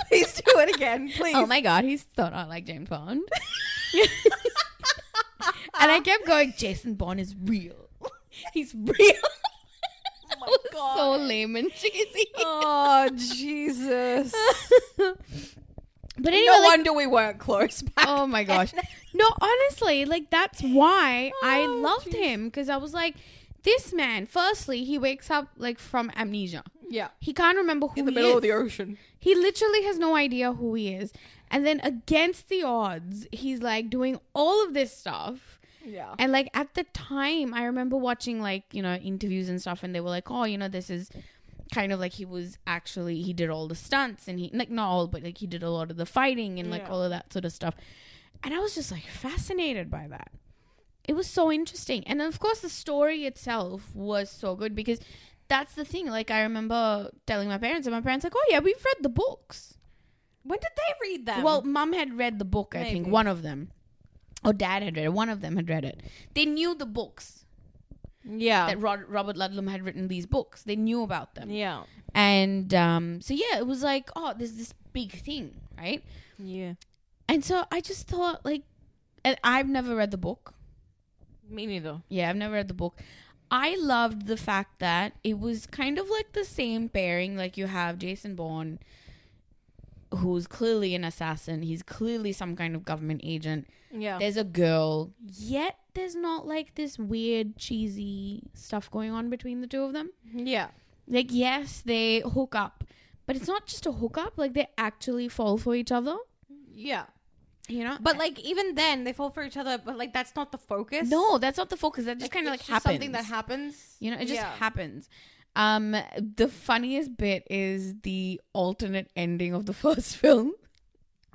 Please do it again, please. Oh my God, he's so not like James Bond. And I kept going, Jason Bourne is real. He's real. Oh my God. So lame and cheesy. Oh, Jesus. But anyway, No wonder we weren't close back. oh my gosh. No, honestly, like that's why I Oh, loved jeez. him because I was like, this man, firstly, he wakes up like from amnesia. Yeah. He can't remember who In the he middle is. of the ocean. He literally has no idea who he is. And then against the odds, he's like doing all of this stuff. Yeah. And like at the time, I remember watching like, interviews and stuff and they were like, oh, this is kind of like he did all the stunts and he, like not all, but like he did a lot of the fighting and like Yeah. all of that sort of stuff. And I was just like fascinated by that. it was so interesting. And of course, the story itself was so good because that's the thing. Like, I remember telling my parents, and my parents like, oh, yeah, we've read the books. When did they read them? Well, Mum had read the book, I Maybe. think, one of them. Or Dad had read it. One of them had read it. They knew the books. Yeah. That Robert Ludlum had written these books. They knew about them. Yeah. And so, yeah, it was like, oh, there's this big thing, right? Yeah. And so I just thought, like, and I've never read the book. Me neither. Yeah, I've never read the book. I loved the fact that it was kind of like the same pairing. Like, you have Jason Bourne, who's clearly an assassin. He's clearly some kind of government agent. Yeah. There's a girl. Yet there's not like this weird, cheesy stuff going on between the two of them. Yeah. Like, yes, they hook up. But it's not just a hookup. Like, they actually fall for each other. Yeah. You know? But, like, even then, they fall for each other, but, like, that's not the focus. No, that's not the focus. That just kind of like it's happens. something that happens. You know, it just happens. The funniest bit is the alternate ending of the first film.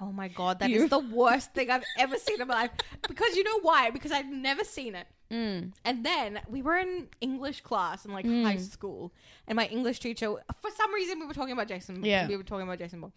Oh my God, that is the worst thing I've ever seen in my life. Because you know why? Because I'd never seen it. Mm. And then we were in English class in like high school, and my English teacher, for some reason, we were talking about Jason. Yeah. We were talking about Jason Bourne.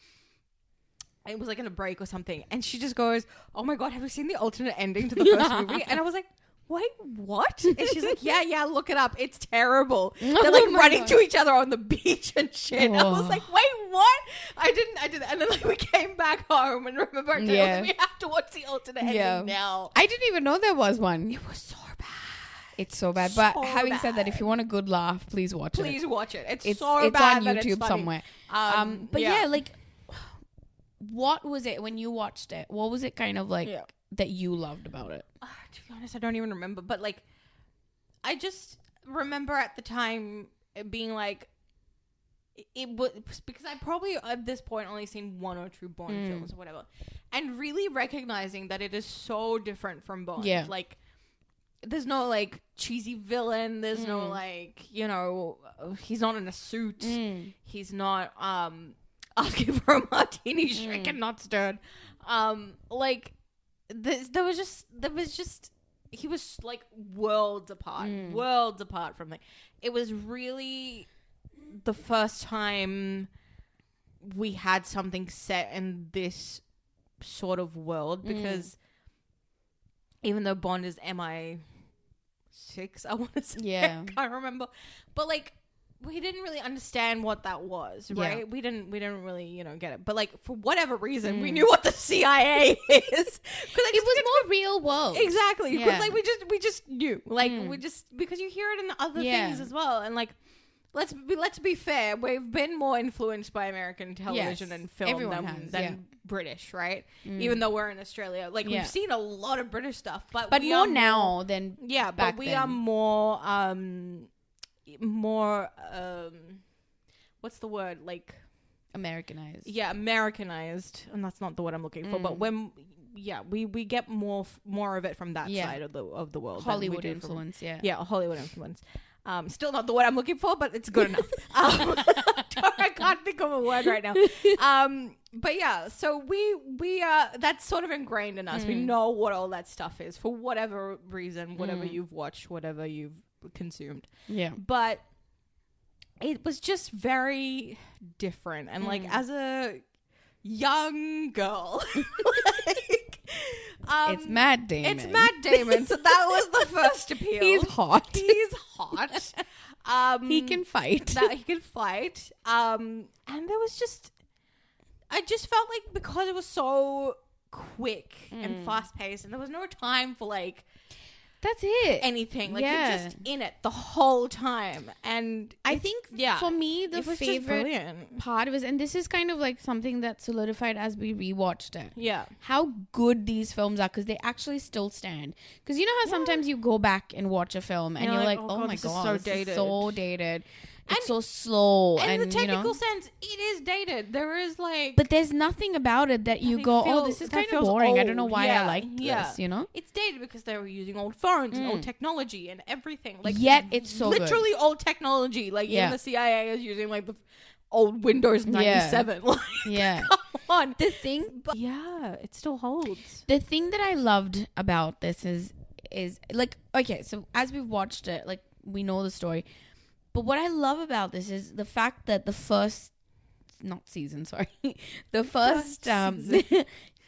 It was like in a break or something, and she just goes, "Oh my God, have you seen the alternate ending to the first movie?" And I was like, "Wait, what?" And she's like, "Yeah, look it up. It's terrible. They're like running to each other on the beach and shit." I was like, "Wait, what?" I didn't. And then like we came back home and remember we have to watch the alternate ending now. I didn't even know there was one. It was so bad. It's so bad. But having said that, if you want a good laugh, please watch it. Please watch it. It's so it's bad on that YouTube it's somewhere. But yeah, like, what was it when you watched it? What was it kind of like that you loved about it? To be honest, I don't even remember. But like, I just remember at the time it being like, it was because I probably at this point only seen one or two Bourne films or whatever, and really recognizing that it is so different from Bourne. Yeah. Like, there's no like cheesy villain. There's no like, you know, he's not in a suit. He's not asking for a martini shaken, not stirred. Like, there was just he was like worlds apart from like, it was really the first time we had something set in this sort of world, because even though Bond is MI6, I want to say, I can't remember, but like, we didn't really understand what that was, right? Yeah. We didn't really, you know, get it. But like, for whatever reason, we knew what the CIA is. It was more real world. Exactly. Because like, we just knew. Like, we just, because you hear it in other things as well. And like, let's be fair. We've been more influenced by American television and film than British, right? Even though we're in Australia. Like, we've seen a lot of British stuff. But more now than back but we then. are more what's the word, like, Americanized. Americanized, and that's not the word I'm looking for, but when we get more of it from that side of the world. Hollywood influence. Hollywood influence. Still not the word I'm looking for, but it's good enough. I can't think of a word right now. But yeah, so we that's sort of ingrained in us. We know what all that stuff is for whatever reason, whatever you've watched, whatever you've consumed. But it was just very different, and like, as a young girl, like, it's Matt Damon. So that was the first appeal. He's hot. He can fight. And there was just, I just felt like, because it was so quick and fast paced, and there was no time for like, that's it. Anything. Like, you're just in it the whole time. And I think for me, the favorite part was, and this is kind of like something that solidified as we rewatched it. Yeah. How good these films are, because they actually still stand. Because you know how sometimes you go back and watch a film and you're like, oh my God, this is so dated. It's so slow. And in the technical sense, it is dated. There is like... But there's nothing about it that you go, oh, this is kind of boring. Old. I don't know why I like this, you know? It's dated because they were using old phones and old technology and everything. Like, yet it's so literally good. Old technology. Like, even the CIA is using like the old Windows 97. Like, come on. The thing... But it still holds. The thing that I loved about this is is like, okay, so as we've watched it, like we know the story, but what I love about this is the fact that the first, not season, sorry, the first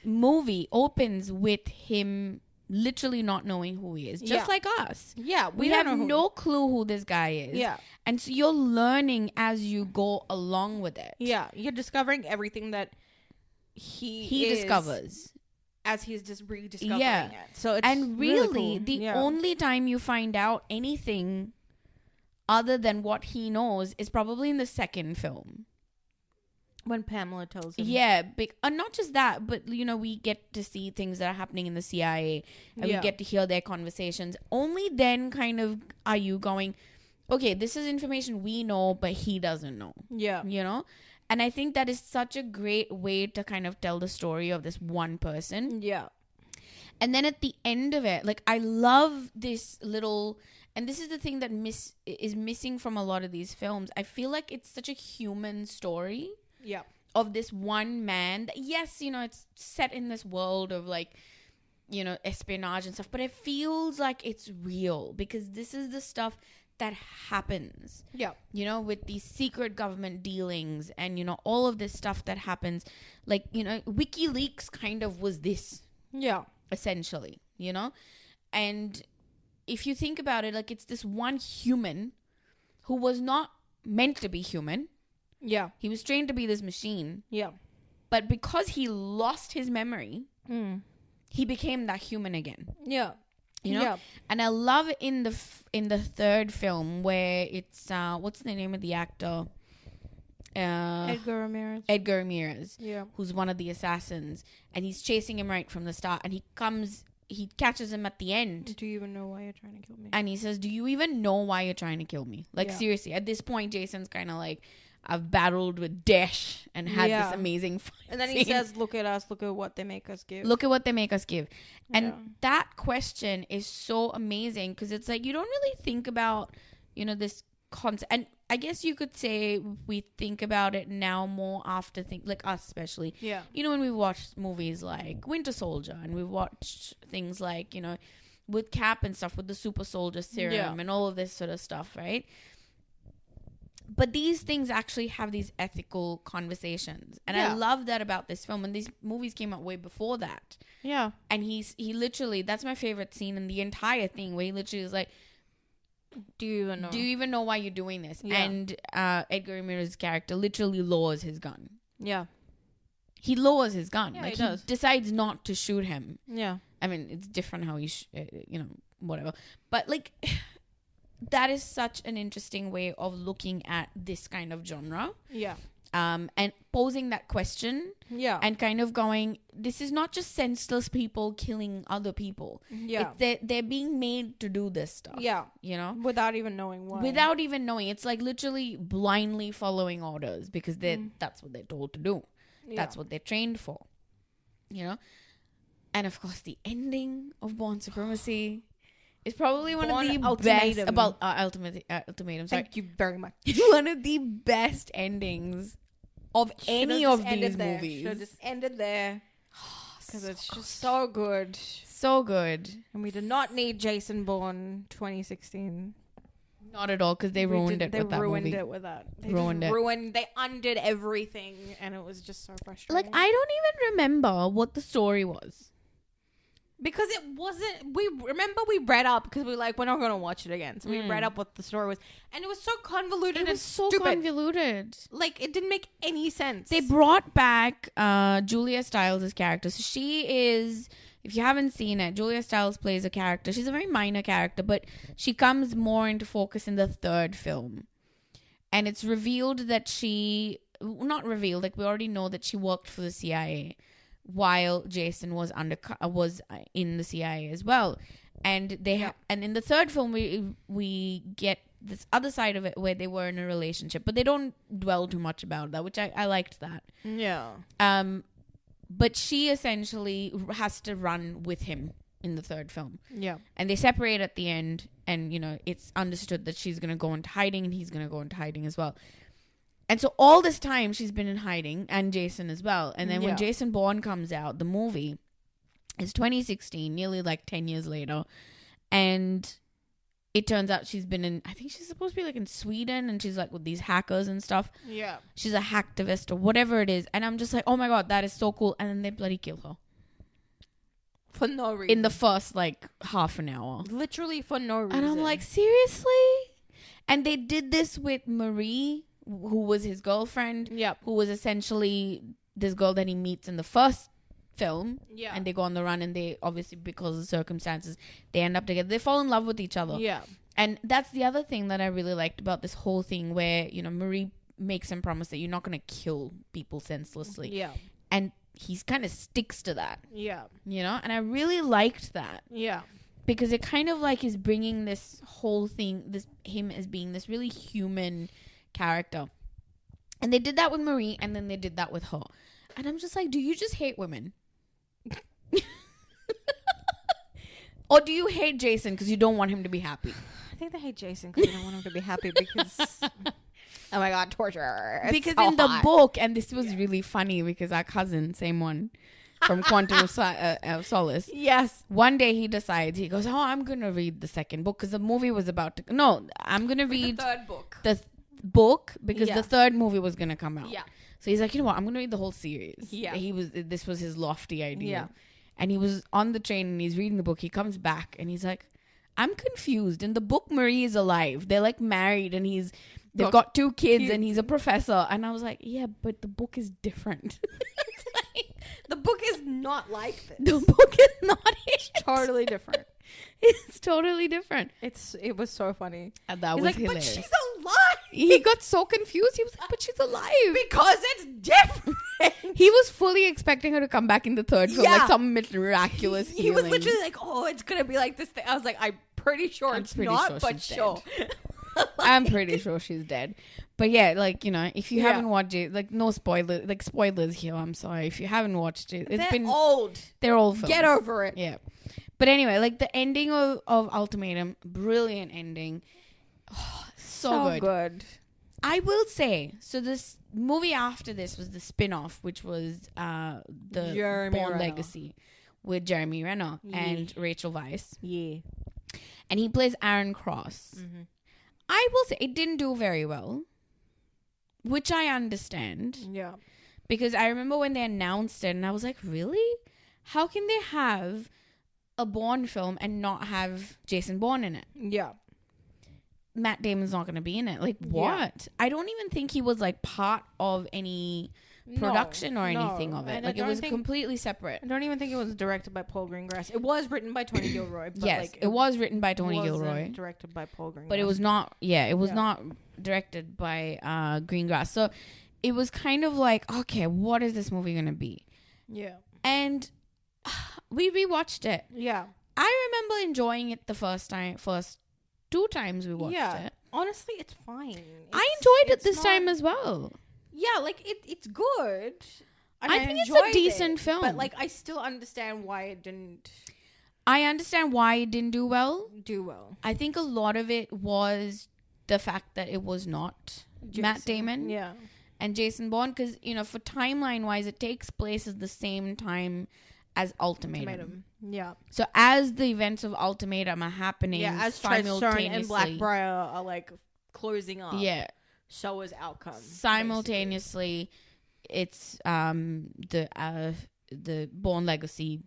movie opens with him literally not knowing who he is, just like us. Yeah, we have no clue who this guy is. Yeah, and so you're learning as you go along with it. Yeah, you're discovering everything that he discovers as he's just rediscovering it. So it's and really cool. The only time you find out anything other than what he knows is probably in the second film. When Pamela tells him. Yeah, not just that, but, you know, we get to see things that are happening in the CIA, and we get to hear their conversations. Only then kind of are you going, okay, this is information we know, but he doesn't know. Yeah. You know? And I think that is such a great way to kind of tell the story of this one person. Yeah. And then at the end of it, like, I love this little... And this is the thing that is missing from a lot of these films. I feel like it's such a human story. Yeah. Of this one man. Yes, you know, it's set in this world of, like, you know, espionage and stuff, but it feels like it's real because this is the stuff that happens. Yeah. You know, with these secret government dealings and, you know, all of this stuff that happens. Like, you know, WikiLeaks kind of was this. Yeah. Essentially, you know? And if you think about it, like, it's this one human who was not meant to be human. Yeah. He was trained to be this machine. Yeah. But because he lost his memory, he became that human again. Yeah. You know? Yeah. And I love in the third film where it's what's the name of the actor? Edgar Ramirez. Yeah. Who's one of the assassins, and he's chasing him right from the start, and he catches him at the end. Do you even know why you're trying to kill me? And he says, "Do you even know why you're trying to kill me?" Like, seriously, at this point, Jason's kind of like, I've battled with Daesh and had this amazing fight. And then he says, look at us, look at what they make us give. Look at what they make us give. And that question is so amazing because it's like, you don't really think about, you know, this concept. And I guess you could say we think about it now more after, like us especially. Yeah. You know, when we watched movies like Winter Soldier and we've watched things like, you know, with Cap and stuff, with the super soldier serum and all of this sort of stuff, right? But these things actually have these ethical conversations. And I love that about this film. And these movies came out way before that. Yeah. And he literally, that's my favorite scene in the entire thing, where he literally is like, Do you even know why you're doing this? Yeah. And Edgar Ramirez's character literally lowers his gun. Yeah. He lowers his gun. Yeah, like, he decides not to shoot him. Yeah. I mean, it's different how he, you know, whatever. But, like... that is such an interesting way of looking at this kind of genre. Yeah. And posing that question. Yeah. And kind of going, this is not just senseless people killing other people. Yeah. They're being made to do this stuff. Yeah. You know? Without even knowing why. Without even knowing. It's like literally blindly following orders because that's what they're told to do. Yeah. That's what they're trained for. You know? And of course, the ending of Bourne Supremacy... It's probably one of the best about Ultimatum. Sorry. Thank you very much. One of the best endings of any of these movies. Should have just ended there because it's just so good, so good. And we did not need Jason Bourne 2016. Not at all, because they ruined it with that movie. They ruined it with that. They undid everything, and it was just so frustrating. Like, I don't even remember what the story was. Because it wasn't... We read up because we were like, we're not going to watch it again. So we read up what the story was. And it was so convoluted and stupid. Convoluted. Like, it didn't make any sense. They brought back Julia Stiles' character. So she is... If you haven't seen it, Julia Stiles plays a character. She's a very minor character, but she comes more into focus in the third film. And it's revealed that she... Not revealed. Like, we already know that she worked for the CIA while Jason was in the CIA as well, and and in the third film we get this other side of it where they were in a relationship, but they don't dwell too much about that, which I liked that. Yeah. But she essentially has to run with him in the third film. Yeah. And they separate at the end, and you know it's understood that she's gonna go into hiding and he's gonna go into hiding as well. And so all this time she's been in hiding, and Jason as well. And then when Jason Bourne comes out, the movie is 2016, nearly like 10 years later. And it turns out she's been in, I think she's supposed to be like in Sweden, and she's like with these hackers and stuff. Yeah. She's a hacktivist or whatever it is. And I'm just like, oh my God, that is so cool. And then they bloody kill her. For no reason. In the first like half an hour. Literally for no reason. And I'm like, seriously? And they did this with Marie, who was his girlfriend. Yep. Who was essentially this girl that he meets in the first film. Yeah. And they go on the run, and they obviously, because of circumstances, they end up together. They fall in love with each other. Yeah. And that's the other thing that I really liked about this whole thing, where, you know, Marie makes him promise that you're not going to kill people senselessly. Yeah. And he kind of sticks to that. Yeah. You know? And I really liked that. Yeah. Because it kind of like is bringing this whole thing, this him as being this really human character. And they did that with Marie, and then they did that with her. And I'm just like, do you just hate women? Or do you hate Jason because you don't want him to be happy? I think they hate Jason because they don't want him to be happy because... Oh my God, torture. It's because so in the hot. book, and this was really funny because our cousin, same one, from Quantum of Solace. Yes. One day he decides, he goes, oh, I'm going to read the second book because the movie was about to... No, I'm going to read the third book. the book because Yeah. the third movie was going to come out. Yeah. So he's like, you know what? I'm going to read the whole series. Yeah. This was his lofty idea. Yeah. And he was on the train and he's reading the book. He comes back and he's like, I'm confused. In the book, Marie is alive. They're like married and they've got 2 kids and he's a professor. And I was like, yeah, but the book is different. The book is not like this. The book is not it. Totally different. It's totally different. It was so funny. And that He's was like, hilarious. but she's alive. He got so confused. He was like, but she's alive. Because it's different. He was fully expecting her to come back in the third film, Yeah. like some miraculous He was healing. literally like, oh, it's going to be like this thing. I was like, I'm pretty sure it's not, but she's sure. dead. I'm pretty sure she's dead. But yeah, like, you know, if you haven't watched it, like, no spoilers, like, spoilers here, I'm sorry. If you haven't watched it, They're old. They're old films. Get over it. Yeah. But anyway, like, the ending of Ultimatum, brilliant ending. Oh, so good. I will say, so this movie after this was the spin-off, which was the Jeremy Bourne Renner. Legacy with Jeremy Renner and Rachel Weisz. Yeah. And he plays Aaron Cross. Mm-hmm. I will say it didn't do very well, which I understand. Yeah. Because I remember when they announced it and I was like, really? How can they have a Bourne film and not have Jason Bourne in it? Yeah. Matt Damon's not going to be in it. Like, what? Yeah. I don't even think he was like part of any production or anything of it. Like, it was completely separate. I don't even think it was directed by Paul Greengrass. It was written by Tony Gilroy. But yes, like, it was written by Tony Gilroy. Directed by Paul Greengrass. But it was not, it was not directed by Greengrass. So it was kind of like, okay, what is this movie going to be? Yeah. And we rewatched it. Yeah. I remember enjoying it the first 2 times we watched it. Honestly, it's fine. I enjoyed it this time as well. Yeah, like it's good. I think it's a decent film. But like I still understand why it didn't. I understand why it didn't do well. I think a lot of it was the fact that it was not Matt Damon. Yeah. And Jason Bourne, because, you know, for timeline wise, it takes place at the same time as Ultimatum. Yeah. So as the events of Ultimatum are happening, as simultaneously, and Blackbriar are like closing up. Yeah. So is Outcome. Simultaneously, it's the Bourne Legacy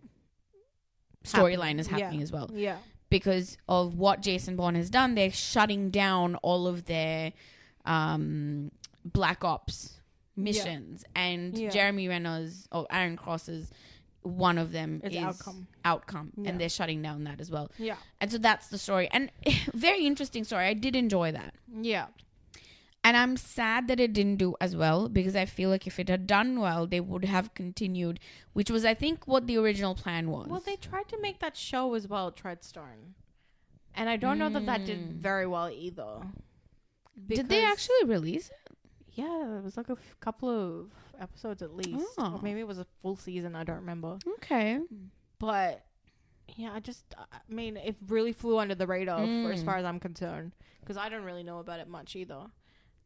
storyline is happening as well. Yeah. Because of what Jason Bourne has done, they're shutting down all of their Black Ops missions, and Jeremy Renner's or Aaron Cross's one of them is Outcome, and they're shutting down that as well. Yeah. And so that's the story, and very interesting story. I did enjoy that. Yeah. And I'm sad that it didn't do as well, because I feel like if it had done well, they would have continued, which was, I think, what the original plan was. Well, they tried to make that show as well, Treadstone. And I don't know that did very well either. Did they actually release it? Yeah, it was like a couple of episodes at least. Oh. Or maybe it was a full season, I don't remember. Okay. But, yeah, I mean, it really flew under the radar for as far as I'm concerned. Because I don't really know about it much either.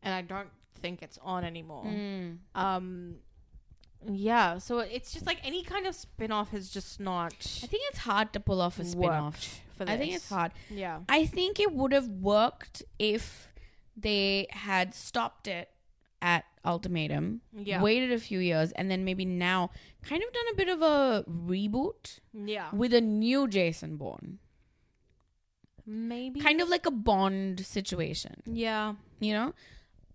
And I don't think it's on anymore. Yeah, so it's just like any kind of spin-off is just not I think it's hard to pull off a spin-off. for this. I think it's hard. Yeah. I think it would have worked if they had stopped it at Ultimatum, waited a few years, and then maybe now kind of done a bit of a reboot with a new Jason Bourne. Maybe. Kind of like a Bond situation. Yeah. You know?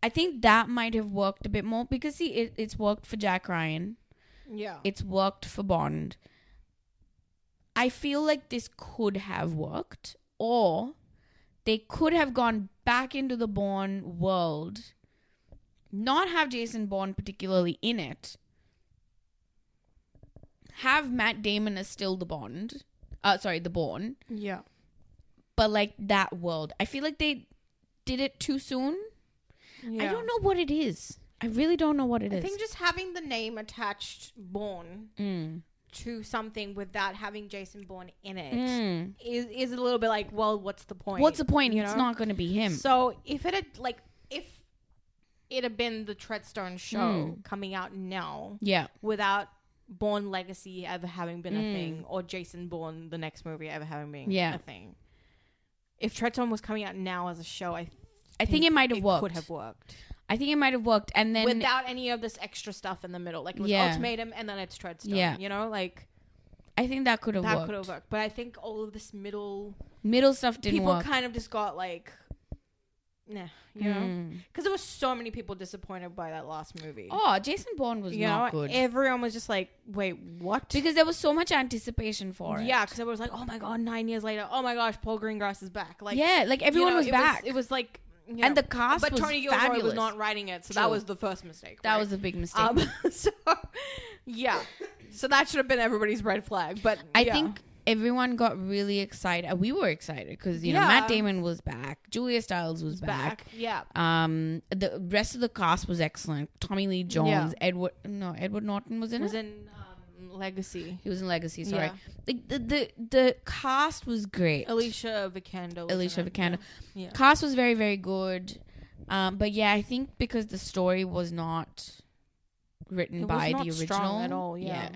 I think that might have worked a bit more because, see, it's worked for Jack Ryan. Yeah. It's worked for Bond. I feel like this could have worked, or they could have gone back into the Bourne world, not have Jason Bourne particularly in it, have Matt Damon as still the Bond, the Bourne. Yeah. But like that world. I feel like they did it too soon. Yeah. I don't know what it is. I really don't know what it is. I think just having the name attached Bourne to something without having Jason Bourne in it is a little bit like, well, what's the point? What's the point? You It's know? not going to be him. So if it had been the Treadstone show coming out now, without Bourne Legacy ever having been a thing, or Jason Bourne the next movie ever having been a thing, if Treadstone was coming out now as a show, I think it might have worked. Could have worked. I think it might have worked, and then without any of this extra stuff in the middle, like it was Ultimatum and then it's Treadstone. Yeah. You know, like I think that could have worked. That could have worked, but I think all of this middle stuff didn't people work. kind of just got like, nah, you know, because there were so many people disappointed by that last movie. Oh, Jason Bourne was not good. Everyone was just like, wait, what? Because there was so much anticipation for it. Yeah, because everyone was like, oh my god, 9 years later, oh my gosh, Paul Greengrass is back. Like, like everyone was back. It was like. And the cast but was Tony fabulous. Gilroy was not writing it, so that was the first mistake. That was a big mistake. So that should have been everybody's red flag. But I think everyone got really excited. We were excited because know Matt Damon was back, Julia Stiles was back. Yeah. The rest of the cast was excellent. Tommy Lee Jones, Edward Norton was in it. Was in Legacy. He was in Legacy. Sorry, like the cast was great. Alicia Vikander. Yeah. Cast was very, very good. But yeah, I think because the story was not written by the original strong at all. Yeah.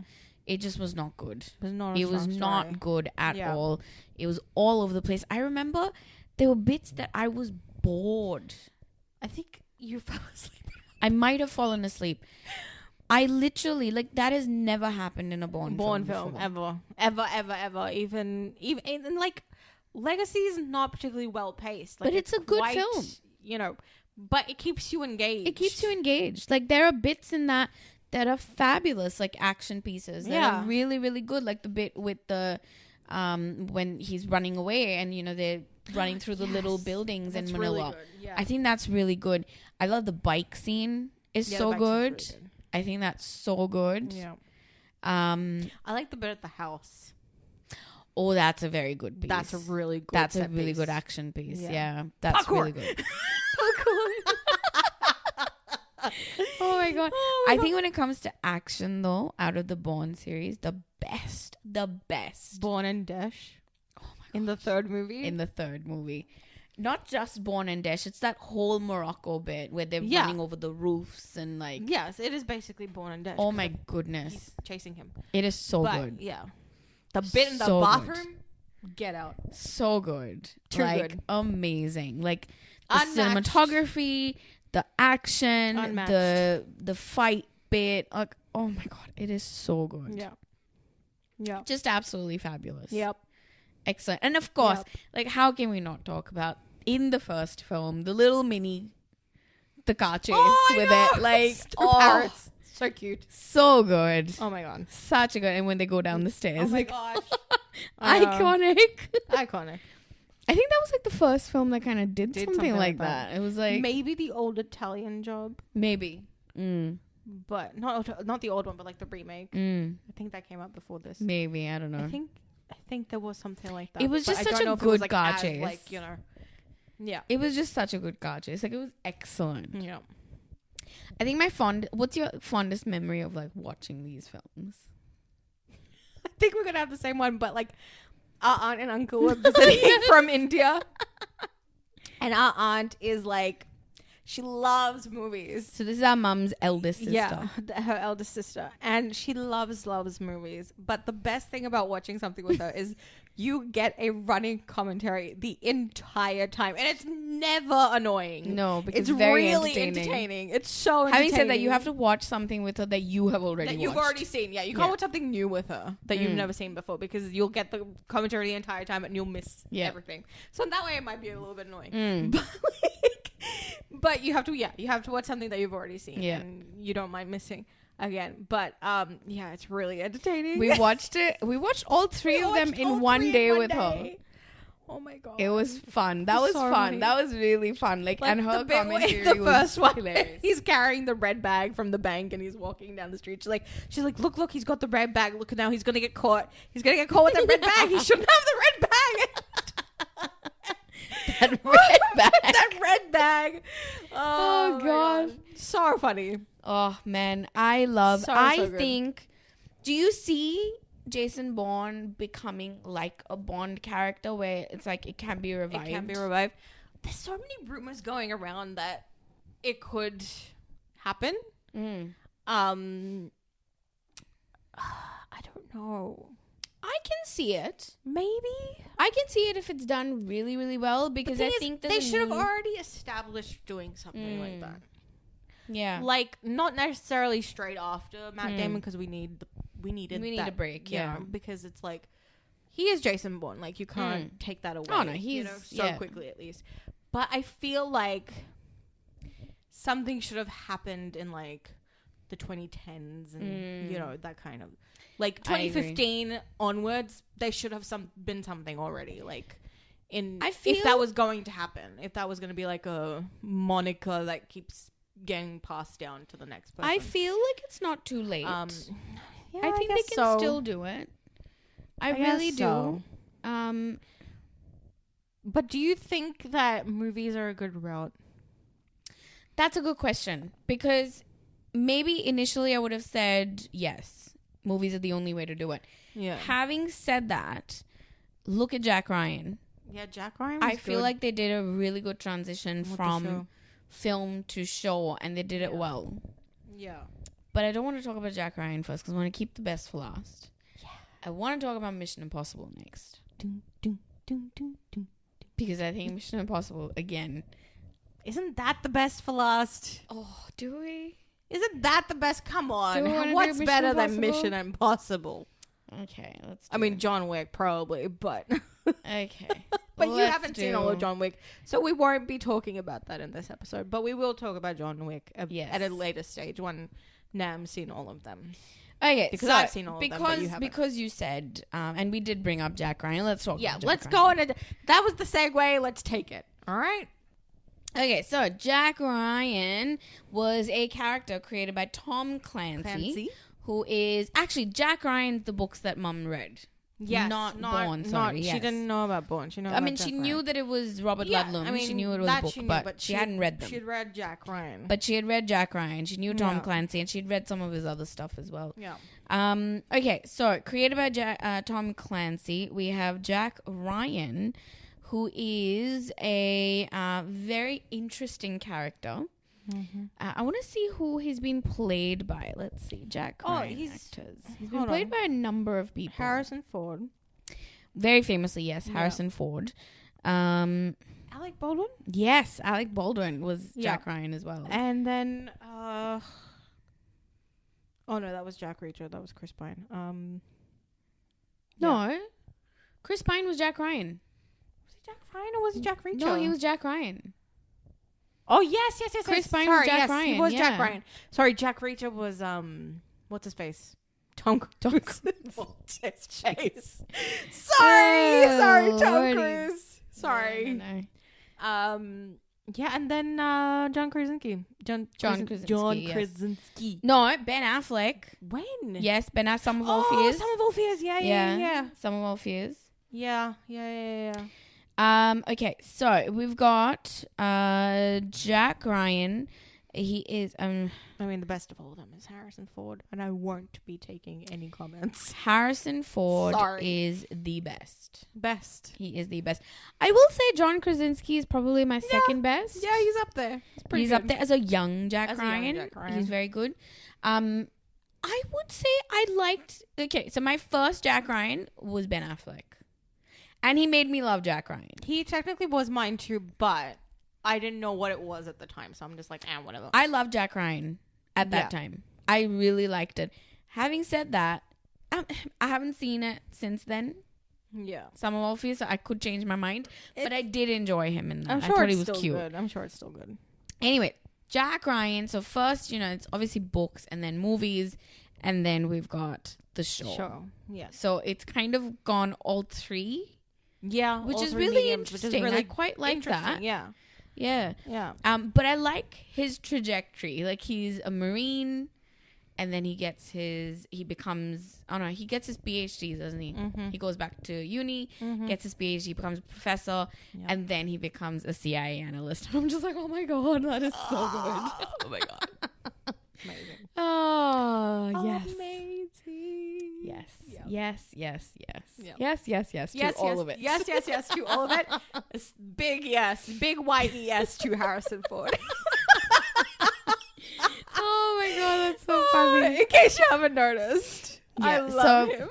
It just was not good. It was not good at all. It was all over the place. I remember there were bits that I was bored. I think you fell asleep. I might have fallen asleep. I literally, like, that has never happened in a Bourne film ever. Even like, Legacy is not particularly well paced. Like, but it's a good film. You know, but it keeps you engaged. Like, there are bits in that are fabulous, like action pieces that are really, really good. Like the bit with the when he's running away and they're running through the little buildings in Manila. Really good. Yeah. I think that's really good. I love the bike scene. It's so good. Really good. I think that's so good. Yeah. I like the bit at the house. Oh, that's a very good piece. That's a really good. That's a really good action piece. Yeah, that's really good. Oh my god! I think when it comes to action, though, out of the Bourne series, the best, Bourne and Dash. Oh my god! In the third movie. Not just Bourne and Dash, it's that whole Morocco bit where they're running over the roofs and like... Yes, it is basically Bourne and Dash. Oh my goodness. He's chasing him. It is so good. Yeah. The bit in the bathroom, get out. So good. Too good. Amazing. Like the cinematography, the action, the fight bit. Like, oh my god, it is so good. Yeah. Yeah. Just absolutely fabulous. Yep. Excellent. And of course, like, how can we not talk about in the first film the little the car chase with it, like parrots. So cute, so good. Oh my god, such a good. And when they go down the stairs, oh my gosh, iconic. I think that was like the first film that kind of did something like that. It was like maybe the old Italian Job, maybe, but not the old one, but like the remake. I think that came out before this. Maybe, I don't know. I think there was something like that. It was just such a good car chase. Like, yeah. It was just such a good car chase. Like, it was excellent. Yeah. I think what's your fondest memory of like watching these films? I think we're gonna have the same one, but like our aunt and uncle were visiting from India, and our aunt is like, She loves movies. So this is our mum's eldest sister. Yeah, her eldest sister. And she loves movies. But the best thing about watching something with her is you get a running commentary the entire time. And it's never annoying. No, because it's very really entertaining. It's so entertaining. Having said that, you have to watch something with her that you have already that you've watched. already seen. Yeah, you can't watch something new with her that you've never seen before because you'll get the commentary the entire time and you'll miss everything. So in that way, it might be a little bit annoying. But you have to watch something that you've already seen and you don't mind missing again. But it's really entertaining. We watched all three of them in one day with her. Oh my god, it was fun. That was fun. Funny. That was really fun. Like and her commentary the was first one, hilarious. He's carrying the red bag from the bank and he's walking down the street. She's like, look, he's got the red bag. Look, now he's gonna get caught. He's gonna get caught with that red bag. He shouldn't have the red bag. That red bag. That red bag. Oh god, so funny. Oh man, I good. think. Do you see Jason Bourne becoming like a Bond character where it's like it can be revived? It can be revived. There's so many rumors going around that it could happen. I don't know. I can see it. Maybe. I can see it if it's done really, really well because I think they should have already established doing something like that. Yeah. Like not necessarily straight after Matt Damon because we need a break. Yeah. Because it's like he is Jason Bourne. Like you can't take that away. Oh no, he's so quickly at least. But I feel like something should have happened in like the 2010s and that kind of like 2015 onwards. They should have been something already. Like if that was going to happen, if that was going to be like a moniker that keeps getting passed down to the next person. I feel like it's not too late. I think they can still do it. I really do. But do you think that movies are a good route? That's a good question because maybe initially I would have said yes, movies are the only way to do it. Yeah. Having said that, look at Jack Ryan. Yeah, Jack Ryan. I feel like they did a really good transition from film to show, and they did it well. Yeah. But I don't want to talk about Jack Ryan first because I want to keep the best for last. Yeah. I want to talk about Mission Impossible next. Because I think Mission Impossible, again... Isn't that the best for last? Oh, do we? Isn't that the best? Come on. What's better than Mission Impossible? Okay, let's do I mean, John Wick, probably, but... Okay. But you haven't seen all of John Wick, so we won't be talking about that in this episode. But we will talk about John Wick at a later stage when Nam's seen all of them. Okay, because I've seen all of them, but you haven't. Because you said, and we did bring up Jack Ryan. Let's talk about Jack let's Ryan. go on. That was the segue. Let's take it. All right. Okay, so Jack Ryan was a character created by Tom Clancy. Who is... Actually, Jack Ryan's the books that Mum read. Yes, not Bourne, sorry. She didn't know about Bourne. She knew that it was Robert Ludlum. She knew it was a book, but she hadn't read them. She had read Jack Ryan. But she had read Jack Ryan. She knew Tom Clancy, and she'd read some of his other stuff as well. Yeah. Okay, so created by Tom Clancy, we have Jack Ryan, who is a very interesting character. Mm-hmm. I want to see who he's been played by. Let's see. Jack Ryan actors. He's been played by a number of people. Harrison Ford. Very famously, yes. Yeah. Harrison Ford. Alec Baldwin? Yes, Alec Baldwin was Jack Ryan as well. And then... oh, no, that was Jack Reacher. That was Chris Pine. No. Chris Pine was Jack Ryan. Was he Jack Ryan or was he Jack Reacher? No, he was Jack Ryan. Oh, yes. Chris Pine was Jack Ryan. He was Jack Ryan. Sorry, Jack Reacher was, what's his face? Tom Cruise. What's his face? Sorry, Tom Cruise. Sorry. No. Yeah, and then John Krasinski. John Krasinski. No, Ben Affleck. When? Yes, Ben Affleck. Some of All Fears. Some of All Fears. Yeah. Some of All Fears. Yeah. Okay, so we've got Jack Ryan, He is. I mean, the best of all of them is Harrison Ford, and I won't be taking any comments. Harrison Ford Sorry. is the best. Best. He is the best. I will say John Krasinski is probably my second best. Yeah, he's up there. He's up there as a young Jack As a young Ryan. Jack Ryan. He's very good. I would say I liked. Okay, so my first Jack Ryan was Ben Affleck, and he made me love Jack Ryan. He technically was mine too, but I didn't know what it was at the time, so I'm just like, whatever. I loved Jack Ryan at that time. I really liked it. Having said that, I haven't seen it since then. Yeah. Summer of All Fears, so I could change my mind, but I did enjoy him in that. I'm sure I thought it's he was still cute. good. I'm sure it's still good. Anyway, Jack Ryan. So first, it's obviously books and then movies, and then we've got the show. Yes. So it's kind of gone all three. Yeah, which all is three really mediums, which is interesting. really I quite like that. Yeah. Yeah. Yeah. But I like his trajectory. Like, he's a Marine, and then he gets his PhD, doesn't he? Mm-hmm. He goes back to uni, gets his PhD, becomes a professor, and then he becomes a CIA analyst. And I'm just like, oh my God, that is so good. Oh my God. Amazing. Oh, yes. Amazing. Yes. Yep. Yes, yes, yes. Yep. Yes, yes, yes, Yes, to all of it. Yes, yes, yes to all of it. It's big yes. Big white yes to Harrison Ford. Oh my God, that's so funny. In case you haven't noticed. Yeah, I love him.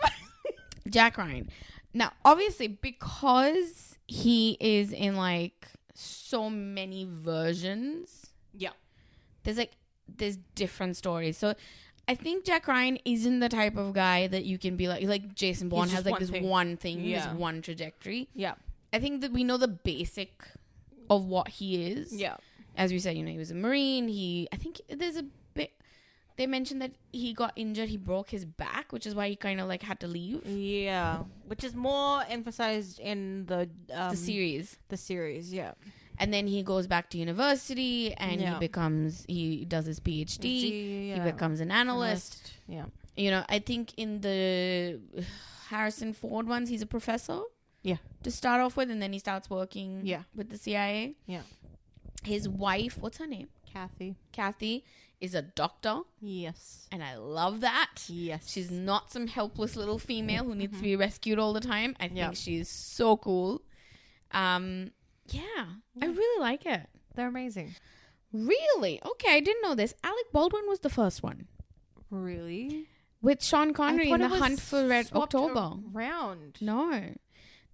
Jack Ryan. Now, obviously, because he is in like so many versions, Yeah. there's different stories. So I think Jack Ryan isn't the type of guy that you can be like Jason Bourne has like this one thing, this one trajectory. Yeah. I think that we know the basic of what he is. Yeah. As we said, he was a Marine. I think there's a bit, they mentioned that he got injured. He broke his back, which is why he kind of like had to leave. Yeah. Which is more emphasized in the series. The series, yeah. And then he goes back to university and he does his PhD. He becomes an analyst. Yeah. I think in the Harrison Ford ones, he's a professor. Yeah. To start off with, and then he starts working with the CIA. Yeah. His wife, what's her name? Kathy is a doctor. Yes. And I love that. Yes. She's not some helpless little female who needs to be rescued all the time. I think she's so cool. Yeah, I really like it. They're amazing. Really? Okay, I didn't know this. Alec Baldwin was the first one. Really? With Sean Connery in The Hunt for Red October. Round. No.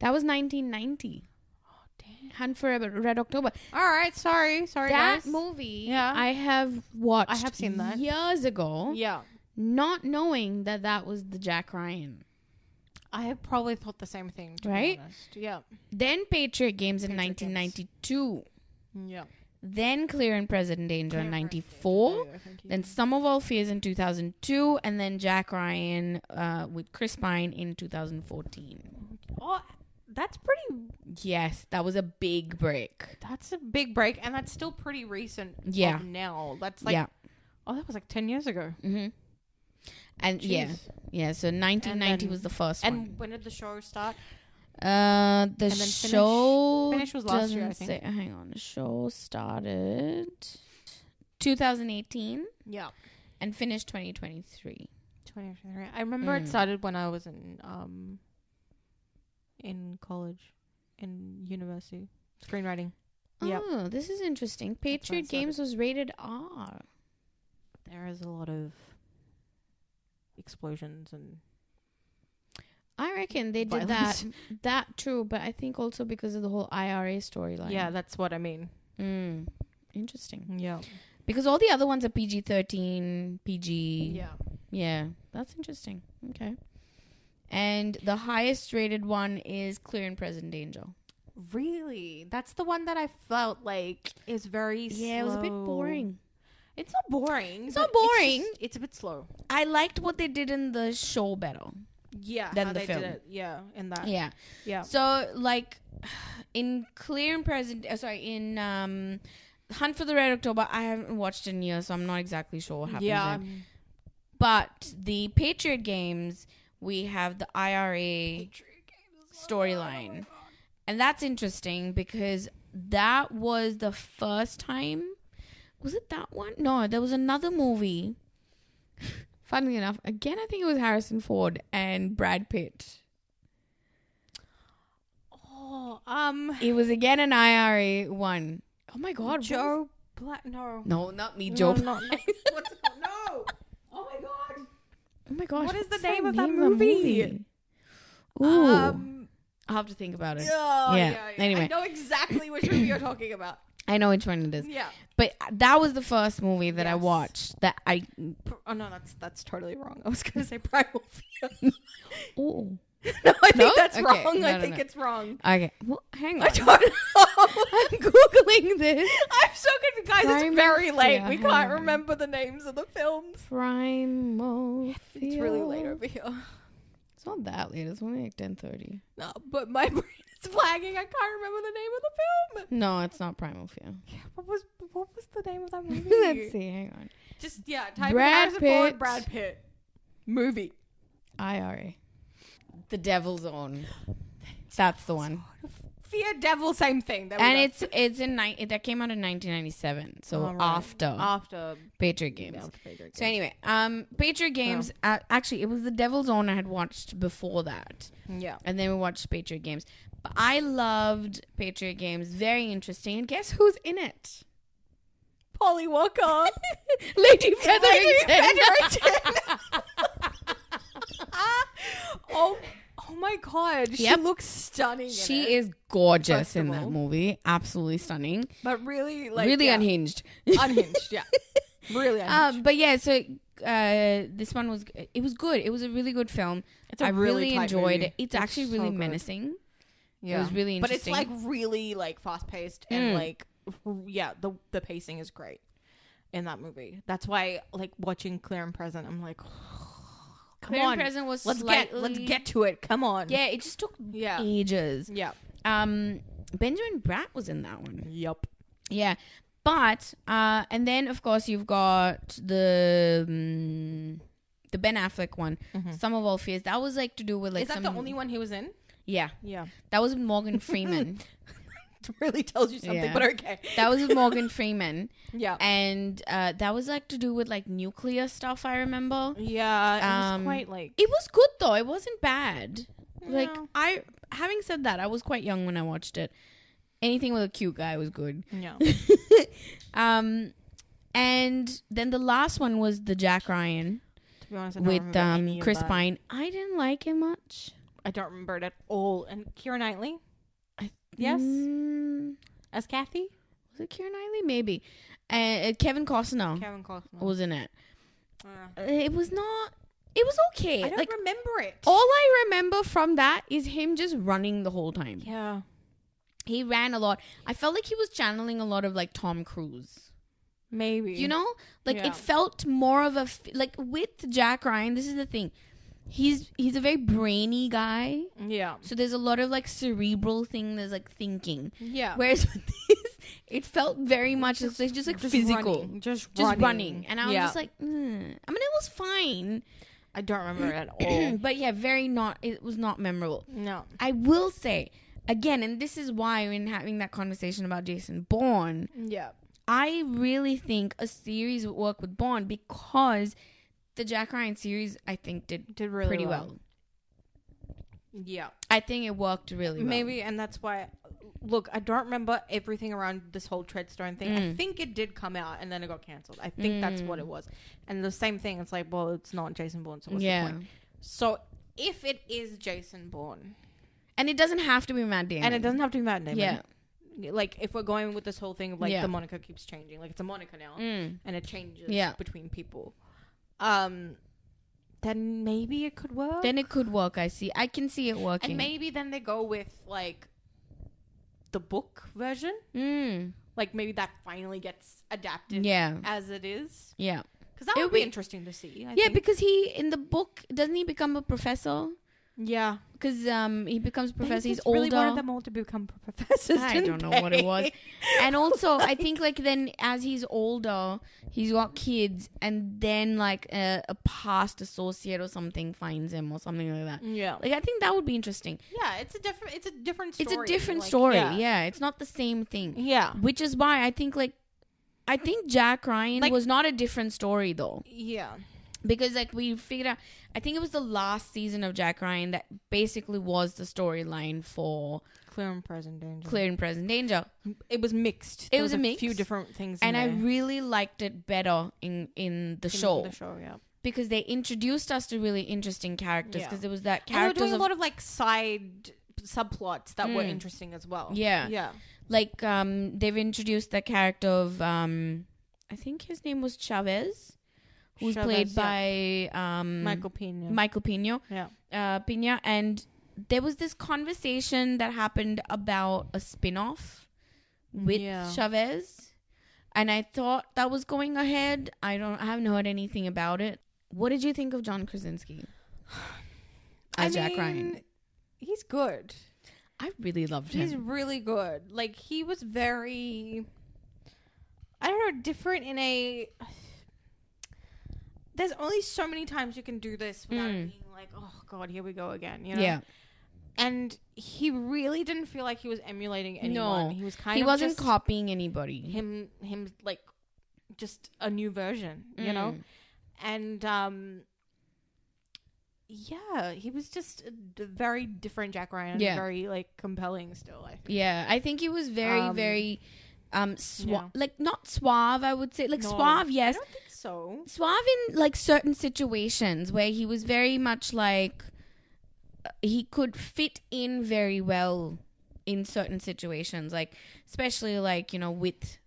That was 1990. Oh, damn. Hunt for Red October. All right, sorry that guys. movie, I have watched. I have seen that years ago. Yeah. Not knowing that was the Jack Ryan. I have probably thought the same thing, to right? be honest. Yeah. Then Patriot Games in 1992. Yeah. Then Clear and Present Danger in 94. Then Sum of All Fears in 2002. And then Jack Ryan with Chris Pine in 2014. Oh, that's pretty... Yes, that was a big break. That's a big break. And that's still pretty recent now. That's like... Yeah. Oh, that was like 10 years ago. Mm-hmm. And Jeez. yeah, so 1990 was the first one. And when did the show start? The show finish was last year, I think. Hang on, the show started 2018. Yeah, and finished 2023. 2023. I remember it started when I was in college, in university, screenwriting. Oh, this is interesting. Patriot Games was rated R. There is a lot of explosions and I reckon they did that true, but I think also because of the whole IRA storyline. Yeah, that's what I mean. Interesting. Yeah, because all the other ones are PG-13, PG. Yeah, that's interesting. Okay. And the highest rated one is Clear and Present Danger. Really? That's the one that I felt like is very slow. Yeah, it was a bit boring. It's not boring. It's not boring. It's a bit slow. I liked what they did in the show better. Yeah, than how the they film. did it. Yeah, in that. Yeah. Yeah. So, like, in Clear and Present... in Hunt for the Red October, I haven't watched in years, so I'm not exactly sure what happens there. But the Patriot Games, we have the IRA storyline. And that's interesting because that was the first time Was it that one? No, there was another movie. Funnily enough, again, I think it was Harrison Ford and Brad Pitt. Oh, It was again an IRA one. Oh my God. Joe Black. No. No, not me, No, Joe. no, no. What's it called? No. Oh my God. Oh my gosh. What is the what's name of that movie? Ooh. I'll have to think about it. Yeah. Anyway. I know exactly which movie you're talking about. I know which one it is. Yeah. But that was the first movie that I Yes. watched that I... Oh no, that's totally wrong. I was gonna say Primal Fear. Oh. No, I think No? that's Okay. wrong. No, I no, think no. it's wrong. Okay. Well, hang on. I don't know. I'm Googling this. I'm so confused. Guys, Primal it's very late. Fear, We hang can't on. remember the names of the films. Primal It's really Fear. late over here. It's not that late. It's only like 10:30. No, but my brain is flagging. I can't remember the name of the film. No, it's not Primal Fear. Yeah, what was the name of that movie? Let's see. Hang on. Just type Brad in Harrison Ford, Pitt. Brad Pitt movie. IRA. The Devil's Own. That's the one. Fear Devil, same thing. There we And go. it's in that came out in 1997. So All right. after Patriot Games. Yeah, Patriot So Games. anyway, Patriot Games. Actually, it was The Devil's Own I had watched before that, Yeah. and then we watched Patriot Games. But I loved Patriot Games. Very interesting. And guess who's in it? Polly Walker. Lady Featherington. oh my God. She Yep. looks stunning. She in it. is gorgeous First in of that all. movie. Absolutely stunning. But really, like, really yeah. unhinged. Unhinged, yeah. Really unhinged. But yeah, so this one was good. It was a really good film. It's a I really really tight enjoyed movie. it. It's It's actually so really good. menacing. Yeah. It was really But it's interesting. like really like fast paced and like the pacing is great in that movie. That's why like watching Clear and Present, I'm like, come Clear on, and Present was let's slightly... get to it. Come on. Yeah, it just took Yeah. ages. Yeah. Benjamin Bratt was in that one. Yup. Yeah. But and then of course you've got the Ben Affleck one, Sum of All Fears. That was like to do with like Is that the only one he was in? Yeah. Yeah. That was with Morgan Freeman. It really tells you something, Yeah. but okay. That was with Morgan Freeman. Yeah. And that was like to do with like nuclear stuff, I remember. Yeah. It was quite like. It was good though. It wasn't bad. Like Yeah. having said that, I was quite young when I watched it. Anything with a cute guy was good. Yeah. And then the last one was the Jack Ryan To be honest, I don't with remember any of Chris that. Pine. I didn't like him much. I don't remember it at all. And Keira Knightley? Yes? As Kathy? Was it Keira Knightley? Maybe. Kevin Costner Kevin Costner. was in it. Uh, It was not. It was okay. I don't Like remember it. all I remember from that is him just running the whole time. Yeah. He ran a lot. I felt like he was channeling a lot of like Tom Cruise. Maybe. You know, like Yeah. it felt more of a like with Jack Ryan. This is the thing. He's a very brainy guy. Yeah. So there's a lot of like cerebral thing. There's like thinking. Yeah. Whereas with this, it felt very much just like physical, Running. Just running. And I was Yeah. just like, I mean, it was fine, I don't remember it at all. but yeah, it was not memorable. No. I will say again, and this is why when having that conversation about Jason Bourne, Yeah. I really think a series would work with Bourne because the Jack Ryan series, I think, did really pretty well. Yeah. I think it worked really well. Maybe, and that's why. Look, I don't remember everything around this whole Treadstone thing. I think it did come out and then it got cancelled. I think that's what it was. And the same thing. It's like, well, it's not Jason Bourne, so what's the point? So if it is Jason Bourne, And it doesn't have to be Matt Damon. and it doesn't have to be Matt Damon. Yeah. Like if we're going with this whole thing of like Yeah. the moniker keeps changing, like it's a moniker now, and it changes Yeah. between people. Then maybe it could work. Then it could work. I can see it working. And maybe then they go with like the book version. Like maybe that finally gets adapted Yeah. as it is. Yeah. Because that It would would be be- interesting to see. I Yeah, think. because he, in the book, doesn't he become a professor? Yeah. Because he becomes a professor. They He's just older. really wanted them all to become professors. I didn't don't know what it they? was. And also, I think like then as he's older, he's got kids, and then like a past associate or something finds him or something like that. Yeah. Like I think that would be interesting. Yeah, it's a different story. It's a different Like, story. Yeah. Yeah, it's not the same thing. Yeah. Which is why I think like I think Jack Ryan Like- was not a different story though. Yeah. Because like we figured out, I think it was the last season of Jack Ryan that basically was the storyline for Clear and Present Danger. Clear and Present Danger. It was mixed. It There was a mix. few different things And I in really liked it better in the show. The show, yeah. Because they introduced us to really interesting characters. Yeah. Because there was that And they were characters doing a of lot of like side subplots that were interesting as well. Yeah. Yeah. like they've introduced the character of I think his name was Chavez, who's Chavez, played yeah. by Michael Pena. Michael Pena. Yeah. Pena, and there was this conversation that happened about a spin-off with Yeah. Chavez, and I thought that was going ahead. I haven't heard anything about it. What did you think of John Krasinski as Jack Ryan? He's good. I really loved him. He's really good. Like, he was very, I don't know, different in a, there's only so many times you can do this without it being like, oh god, here we go again, you know? Yeah. And he really didn't feel like he was emulating anyone. No. He was kind He of wasn't just copying anybody. him like just a new version, you know? And yeah, he was just a very different Jack Ryan. Yeah. Very like compelling still, I think. Yeah, I think he was very, very Yeah. like not suave, I would say. Like No, suave, yes. I don't think so. Suave in like certain situations where he was very much like he could fit in very well in certain situations, like especially like, you know, with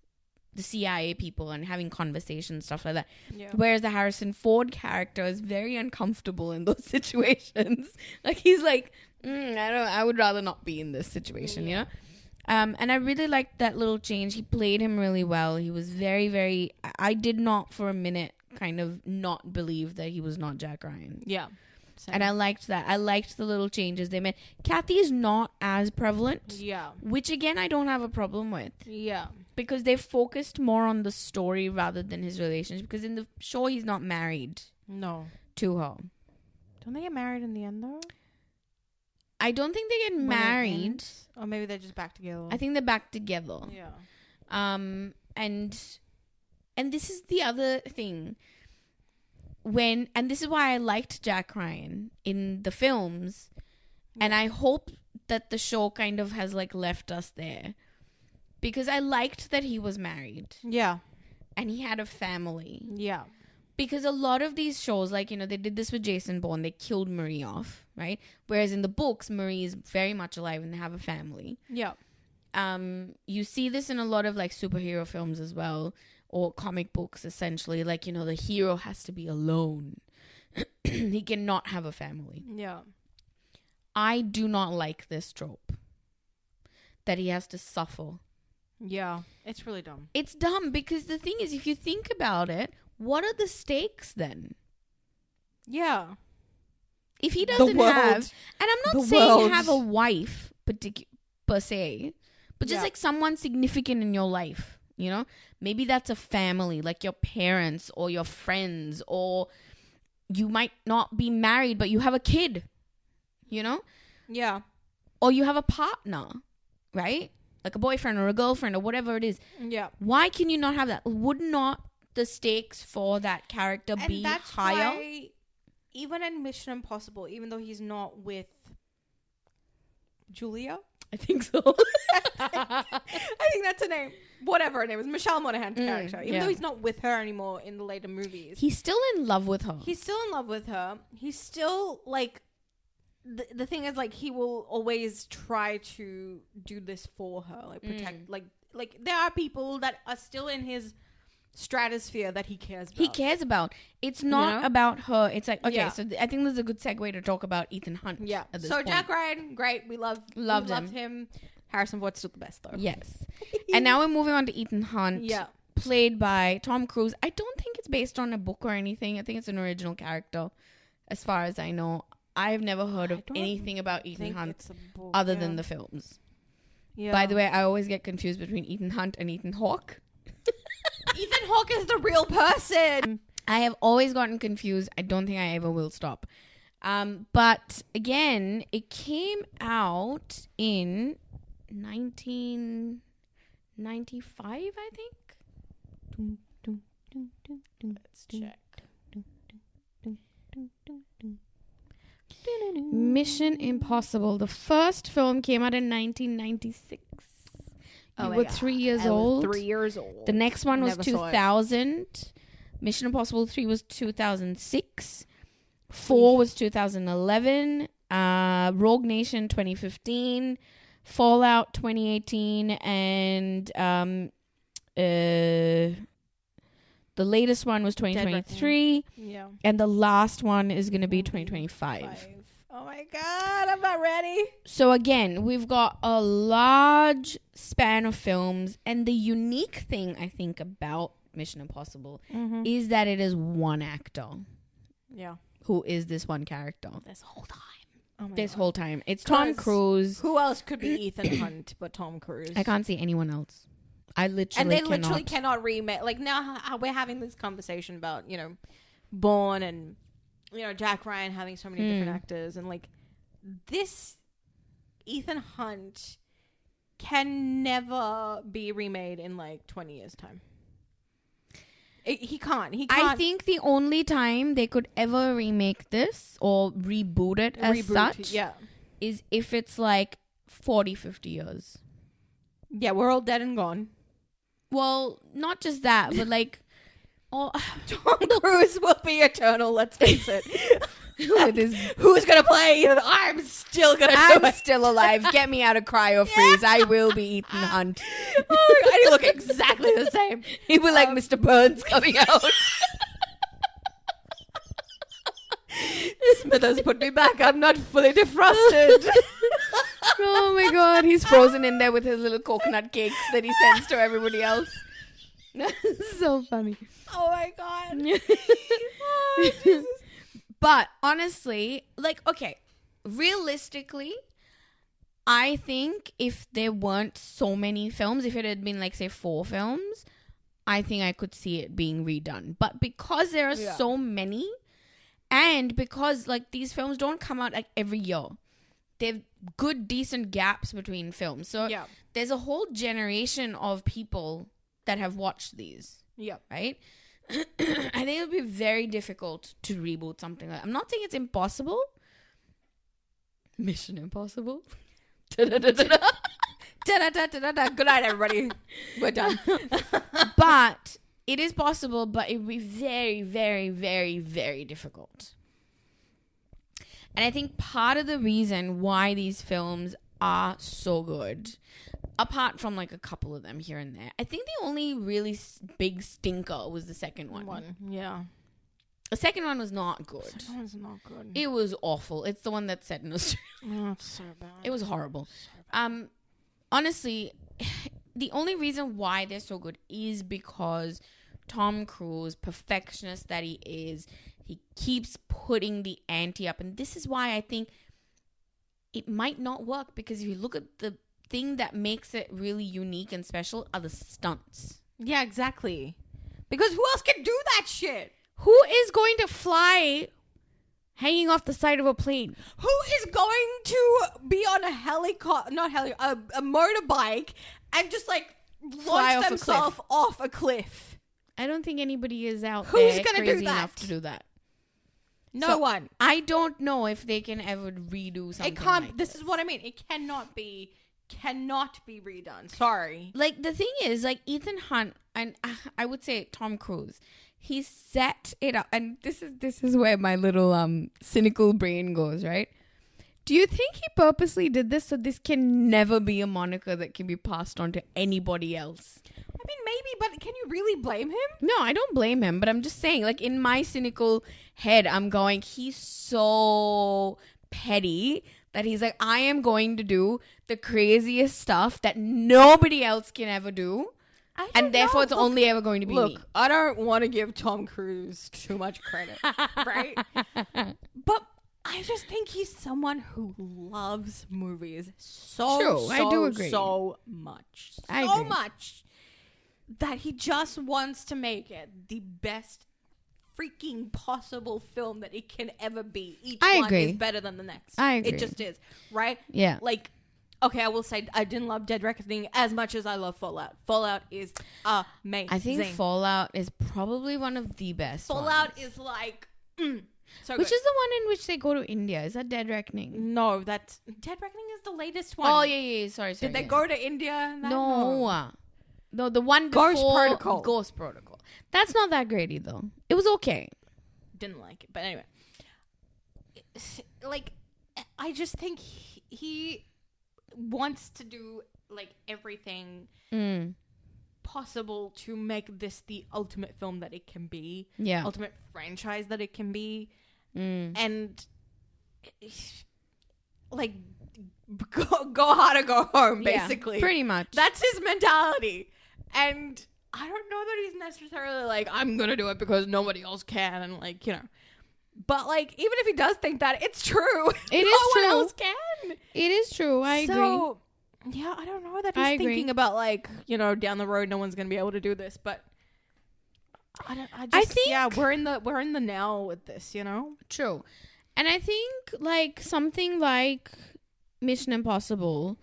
the CIA people and having conversations, stuff like that. Yeah. Whereas the Harrison Ford character is very uncomfortable in those situations. Like he's like, I would rather not be in this situation, you know? And I really liked that little change. He played him really well. He was very, very, I did not for a minute kind of not believe that he was not Jack Ryan. Yeah. Same. And I liked that. I liked the little changes they made. Kathy is not as prevalent, Yeah. which again, I don't have a problem with. Yeah. Because they focused more on the story rather than his relationship. Because in the show, he's not married No. to her. Don't they get married in the end though? I don't think they get When it married. ends? Or maybe they're just back together. I think they're back together. Yeah. And this is the other thing. And this is why I liked Jack Ryan in the films. And I hope that the show kind of has like left us there. Because I liked that he was married. Yeah. And he had a family. Yeah. Because a lot of these shows, like, you know, they did this with Jason Bourne. They killed Marie off, right? Whereas in the books, Marie is very much alive and they have a family. Yeah. You see this in a lot of, like, superhero films as well. Or comic books, essentially. Like, you know, the hero has to be alone. He cannot have a family. Yeah. I do not like this trope. That he has to suffer. Yeah. It's really dumb. It's dumb because the thing is, if you think about it, what are the stakes then? Yeah. If he doesn't have, and I'm not saying world. have a wife per se, but just Yeah. like someone significant in your life, you know? Maybe that's a family, like your parents or your friends, or you might not be married, but you have a kid, you know? Yeah. Or you have a partner, right? Like a boyfriend or a girlfriend or whatever it is. Yeah. Why can you not have that? Would not the stakes for that character be And that's higher? why even in Mission Impossible, even though he's not with Julia, I think so. I think that's her name. Whatever her name is, Michelle Monaghan's character. Even yeah. though he's not with her anymore in the later movies, He's still in love with her. he's still in love with her. He's still like the thing is like he will always try to do this for her, like protect. Like there are people that are still in his stratosphere that he cares about. He cares about. It's not You know? about her. It's like, okay, Yeah. so I think this is a good segue to talk about Ethan Hunt. Yeah. At this So point. Jack Ryan, great. We loved him. Harrison Ford's still the best though. Yes. And now we're moving on to Ethan Hunt. Yeah. Played by Tom Cruise. I don't think it's based on a book or anything. I think it's an original character, as far as I know. I've never heard of anything about Ethan Hunt other than the films. Yeah. By the way, I always get confused between Ethan Hunt and Ethan Hawke. Ethan Hawke is the real person. I have always gotten confused. I don't think I ever will stop. But again, it came out in 1995, I think. Let's check. Mission Impossible. The first film came out in 1996. You were 3 years old. 3 years old. The next one was Never saw it. 2000. Mission Impossible 3 was 2006. 4 was 2011. Rogue Nation 2015. Fallout 2018. And the latest one was 2023. Yeah. And the last one is going to be 2025. Oh my God, I'm not ready. So again, we've got a large span of films. And the unique thing, I think, about Mission Impossible is that it is one actor. Yeah. Who is this one character? This whole time. Oh my This God. whole time. It's Tom Cruise. Who else could be Ethan Hunt but Tom Cruise? I can't see anyone else. I literally And they cannot. literally cannot remake. Like now we're having this conversation about, Bourne and, Jack Ryan having so many different actors. And like this Ethan Hunt can never be remade in like 20 years time. He can't. I think the only time they could ever remake this or reboot it as such is if it's like 40, 50 years. Yeah, we're all dead and gone. Well, not just that, but like... Tom Cruise will be eternal, let's face it. Who's going to play? I'm still going to do it. I'm still alive. Get me out of cryo freeze. I will be Ethan Hunt. Oh, and you look exactly the same. He will like Mr. Burns coming out. Smithers put me back. I'm not fully defrosted. Oh my God. He's frozen in there with his little coconut cakes that he sends to everybody else. So funny. Oh my God. Oh, Jesus. But honestly, like, okay, realistically, I think if there weren't so many films, if it had been like, say, 4 films, I think I could see it being redone. But because there are so many, and because like these films don't come out like every year, they've good, decent gaps between films. So there's a whole generation of people that have watched these. Yeah. Right? I think it would be very difficult to reboot something like that. I'm not saying it's impossible. Mission Impossible. Good night, everybody. We're done. But it is possible, but it would be very, very, very, very difficult. And I think part of the reason why these films are so good, apart from like a couple of them here and there, I think the only really big stinker was the second one. Yeah. The second one was not good. The second one's not good. It was awful. It's the one that's set in Australia. Oh, it's so bad. It was horrible. Honestly, the only reason why they're so good is because Tom Cruise, perfectionist that he is, he keeps putting the ante up. And this is why I think it might not work, because if you look at the thing that makes it really unique and special are the stunts. Yeah, exactly. Because who else can do that shit? Who is going to fly hanging off the side of a plane? Who is going to be on a a motorbike and just like launch themselves off a cliff? I don't think anybody is out Who's there gonna crazy do that? enough to do that. No one. I don't know if they can ever redo something. It can't. Like this is what I mean. It cannot be redone. Sorry. Like, the thing is, like, Ethan Hunt and I would say Tom Cruise, he set it up, and this is where my little cynical brain goes, right? Do you think he purposely did this so this can never be a moniker that can be passed on to anybody else? I mean, maybe, but can you really blame him? No, I don't blame him, but I'm just saying, like, in my cynical head, I'm going, he's so petty that he's like, I am going to do the craziest stuff that nobody else can ever do. And therefore, it's only ever going to be me. I don't want to give Tom Cruise too much credit, right? But I just think he's someone who loves movies I do agree. So much. So much that he just wants to make it the best freaking possible film that it can ever be. Each one is better than the next. I agree. It just is, right? Yeah. Like, Okay, I will say I didn't love Dead Reckoning as much as I love Fallout. Fallout is amazing. I think Fallout is probably one of the best Fallout ones. is like so Which good. is the one in which they go to India? Is that Dead Reckoning? No, that's Dead Reckoning is the latest one. Oh, yeah. Sorry. Did they yeah. go to India? In that? No, the one Ghost before Protocol. Ghost Protocol. That's not that great either. It was okay. Didn't like it, but anyway, like I just think he wants to do like everything possible to make this the ultimate film that it can be, ultimate franchise that it can be, and like go hard or go home, basically. Pretty much. That's his mentality, and I don't know that he's necessarily like, I'm gonna do it because nobody else can, and like, you know. But like, even if he does think that, it's true. It no is one true. else can. It is true. I agree. So, yeah, I don't know that he's I thinking agree. about like, you know, down the road, no one's gonna be able to do this. But I think we're in the now with this, you know. True. And I think like something like Mission Impossible,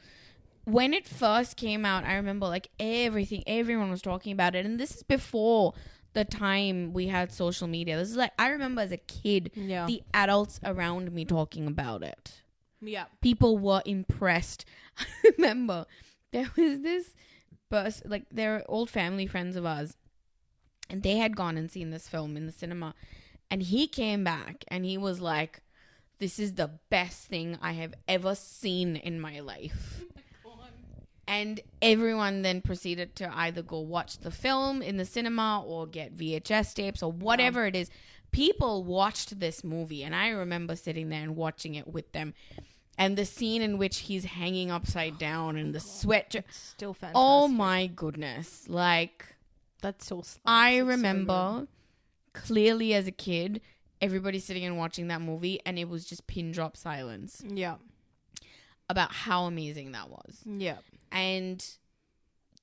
when it first came out, I remember like everyone was talking about it, and this is before the time we had social media. This is like, I remember as a kid, the adults around me talking about it. Yeah. People were impressed. I remember there was this person, like they're old family friends of ours, and they had gone and seen this film in the cinema, and he came back and he was like, this is the best thing I have ever seen in my life. And everyone then proceeded to either go watch the film in the cinema or get VHS tapes or whatever it is. People watched this movie, and I remember sitting there and watching it with them. And the scene in which he's hanging upside down and the sweat. It's still fantastic. Oh my goodness. Like, that's so I remember clearly as a kid, everybody sitting and watching that movie, and it was just pin drop silence. Yeah. About how amazing that was. Yeah. And